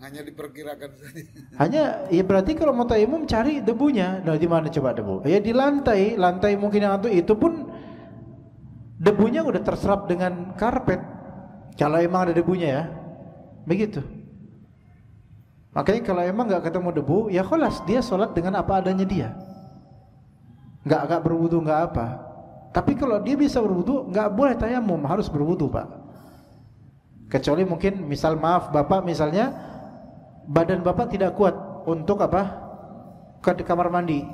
Hanya diperkirakan saja. Hanya ya berarti kalau mau tayamum cari debunya. Nah, di mana coba debu? Ya di lantai mungkin yang itu pun debunya udah terserap dengan karpet. Kalau emang ada debunya ya. Begitu. Makanya kalau emang enggak ketemu debu, ya kholas dia sholat dengan apa adanya dia. Enggak berwudu, enggak apa. Tapi kalau dia bisa berwudu, enggak boleh tayamum, harus berwudu, Pak. Kecuali mungkin misal maaf Bapak misalnya badan Bapak tidak kuat untuk apa? Ke kamar mandi.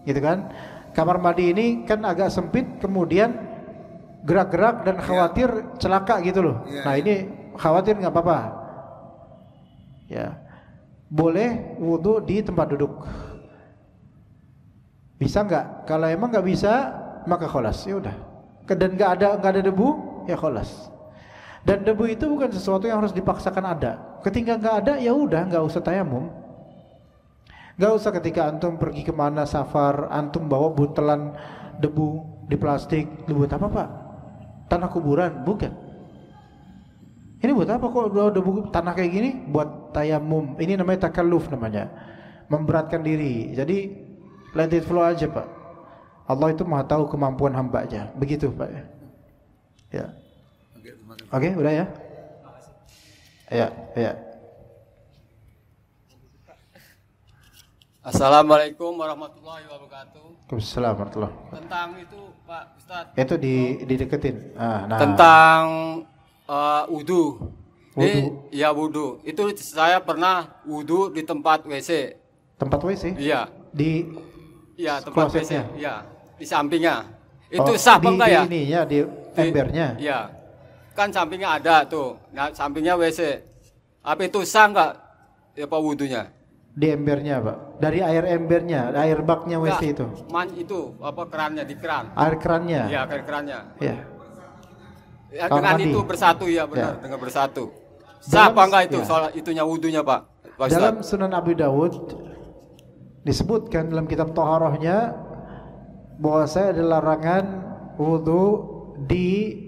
Gitu kan? Kamar mandi ini kan agak sempit, kemudian gerak-gerak dan khawatir celaka gitu loh. Nah, ini khawatir enggak apa-apa. Ya. Boleh wudu di tempat duduk. Bisa enggak? Kalau emang enggak bisa, maka kholas, ya udah. Dan enggak ada debu, ya kholas. Dan debu itu bukan sesuatu yang harus dipaksakan ada. Ketika nggak ada, ya udah, nggak usah tayamum. Nggak usah ketika antum pergi kemana safar, antum bawa buntelan debu di plastik. Buat apa pak? Tanah kuburan? Bukan. Ini buat apa kok debu tanah kayak gini? Buat tayamum. Ini namanya takalluf namanya. Memberatkan diri. Jadi let it flow aja pak. Allah itu maha tahu kemampuan hambanya. Begitu pak. Ya. Oke, udah ya? Ya, ya. Assalamualaikum warahmatullahi wabarakatuh. Waalaikumsalam warahmatullahi. Tentang itu Pak Ustadz. Itu dideketin. Nah. Tentang wudu. Ya wudu. Itu saya pernah wudu di tempat WC. Tempat WC? Iya. Iya tempat klosetnya? WC. Iya. Di sampingnya. Itu sah apa enggak ya? Di ininya, di embernya. Iya. Kan sampingnya ada tuh. Nah, sampingnya WC. Apa itu sah enggak? Ya Pak wudunya? Di embernya pak. Dari air embernya, air baknya WC itu. Itu apa kerannya di keran? Air kerannya. Iya air kerannya. Iya. Ya, dengan mandi. Itu bersatu ya benar dengan bersatu. Sah apa enggak itu soal itunya wudunya Pak? Dalam Sunan Abu Dawud disebutkan dalam kitab Thaharahnya bahwa saya ada larangan wudu di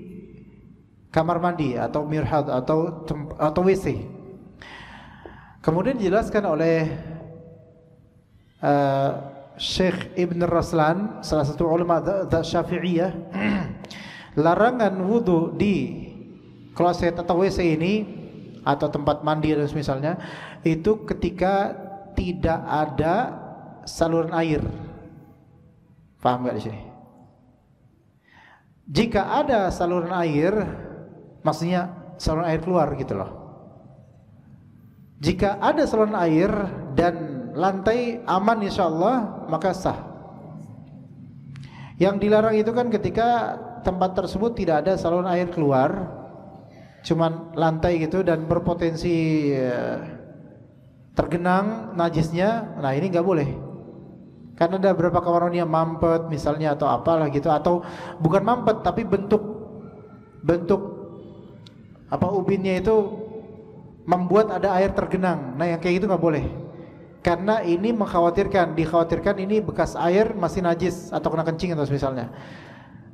kamar mandi atau mirhad atau WC. Kemudian dijelaskan oleh Syekh Ibn Raslan, salah satu ulama Syafi'iyah, larangan wudu di kloset atau WC ini atau tempat mandi dan misalnya itu ketika tidak ada saluran air. Paham nggak di sini? Jika ada saluran air, maksudnya saluran air keluar gitu loh. Jika ada saluran air dan lantai aman insyaallah maka sah. Yang dilarang itu kan ketika tempat tersebut tidak ada saluran air keluar, cuman lantai gitu dan berpotensi tergenang najisnya. Nah ini nggak boleh. Karena ada beberapa kamar mandi yang mampet misalnya atau apalah gitu, atau bukan mampet tapi bentuk apa ubinnya itu membuat ada air tergenang. Nah yang kayak gitu nggak boleh. Karena ini dikhawatirkan ini bekas air masih najis atau kena kencing atau misalnya.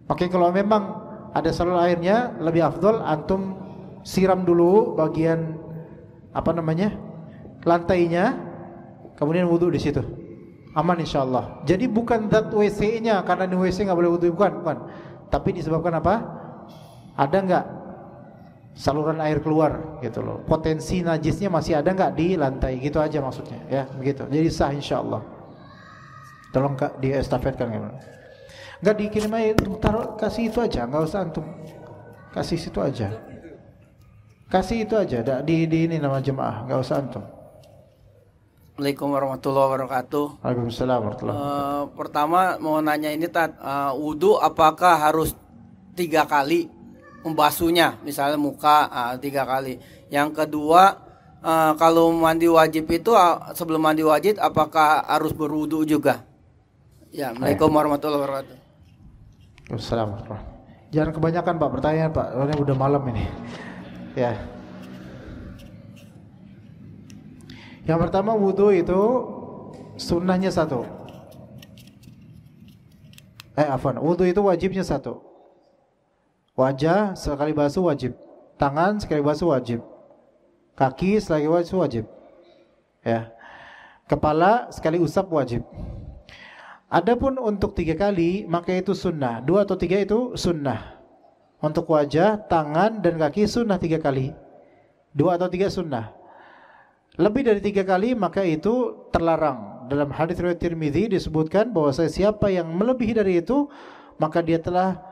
Makanya kalau memang ada saluran airnya lebih afdol antum siram dulu bagian lantainya, kemudian wudu di situ. Aman insyaallah. Jadi bukan zat WC-nya, karena di WC nggak boleh wudu, bukan. Tapi disebabkan apa? Ada nggak saluran air keluar gitu loh. Potensi najisnya masih ada nggak di lantai, gitu aja maksudnya ya, begitu. Jadi sah insyaallah. Tolong Kak diestafetkan gimana? Nggak dikirim aja, taruh kasih itu aja, nggak usah antum. Kasih situ aja. Kasih itu aja di ini nama jemaah, nggak usah antum. Assalamualaikum warahmatullahi wabarakatuh. Waalaikumsalam warahmatullahi wabarakatuh. Pertama mau nanya ini wudu apakah harus 3 kali membasuhnya, misalnya muka 3 kali. Yang kedua kalau mandi wajib itu sebelum mandi wajib apakah harus berwudu juga? Ya, Assalamualaikum warahmatullahi wabarakatuh. Waalaikumsalam. Jangan kebanyakan Pak pertanyaan Pak, soalnya udah malam ini. Ya. Yang pertama wudu itu sunnahnya 1. Wudu itu wajibnya 1. Wajah sekali basuh wajib, tangan sekali basuh wajib, kaki sekali basuh wajib, ya. Kepala sekali usap wajib. Adapun untuk 3 kali maka itu sunnah. 2 atau 3 itu sunnah. Untuk wajah, tangan dan kaki sunnah 3 kali. 2 atau 3 sunnah. Lebih dari 3 kali maka itu terlarang. Dalam hadis riwayat Tirmidzi disebutkan bahwa siapa yang melebihi dari itu maka dia telah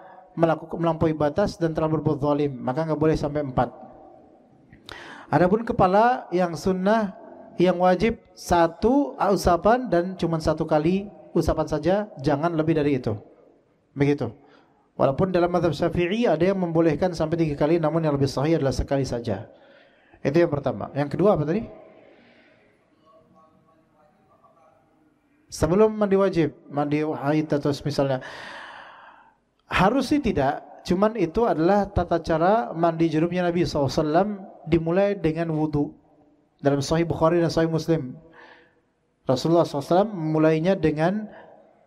melampaui batas dan telah berbuat zalim, maka nggak boleh sampai 4. Adapun kepala yang sunnah, yang wajib 1 usapan dan cuma 1 kali usapan saja, jangan lebih dari itu. Begitu. Walaupun dalam mazhab Syafi'i ada yang membolehkan sampai 3 kali, namun yang lebih sahih adalah sekali saja. Itu yang pertama. Yang kedua apa tadi? Sebelum mandi wajib, mandi haid atau misalnya, harus sih tidak. Cuman itu adalah tata cara mandi junubnya Nabi SAW, dimulai dengan wudu. Dalam Sahih Bukhari dan Sahih Muslim, Rasulullah SAW memulainya dengan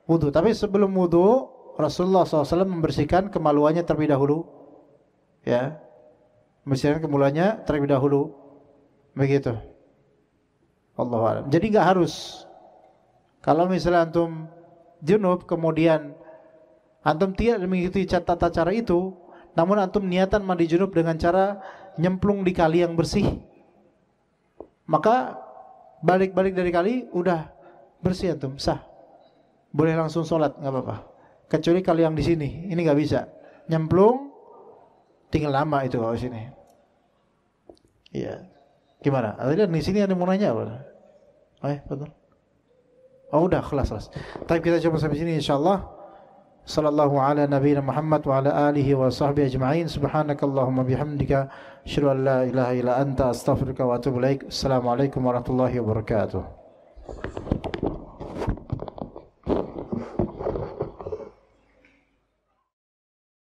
wudu. Tapi sebelum wudu, Rasulullah SAW membersihkan kemaluannya terlebih dahulu. Ya, membersihkan kemaluannya terlebih dahulu. Begitu. Allahu a'lam. Jadi nggak harus. Kalau misalnya antum junub kemudian antum tidak mengikuti tata cara itu, namun antum niatan mandi junub dengan cara nyemplung di kali yang bersih, maka balik-balik dari kali udah bersih antum, sah. Boleh langsung sholat, nggak apa-apa. Kecuali kali yang di sini, ini nggak bisa. Nyemplung, tinggal lama itu kalau di sini. Iya. Gimana? Ada di sini ada yang mau nanya apa? Betul. Oh udah, kelas. Tapi kita coba sampai sini insyaallah. Sallallahu ala nabiyina Muhammad wa ala alihi wa sahbihi ajma'in. Subhanakallahumma bihamdika asyhadu an la ilaha illa anta astaghfiruka wa atubu ilaik. Assalamualaikum warahmatullahi wabarakatuh.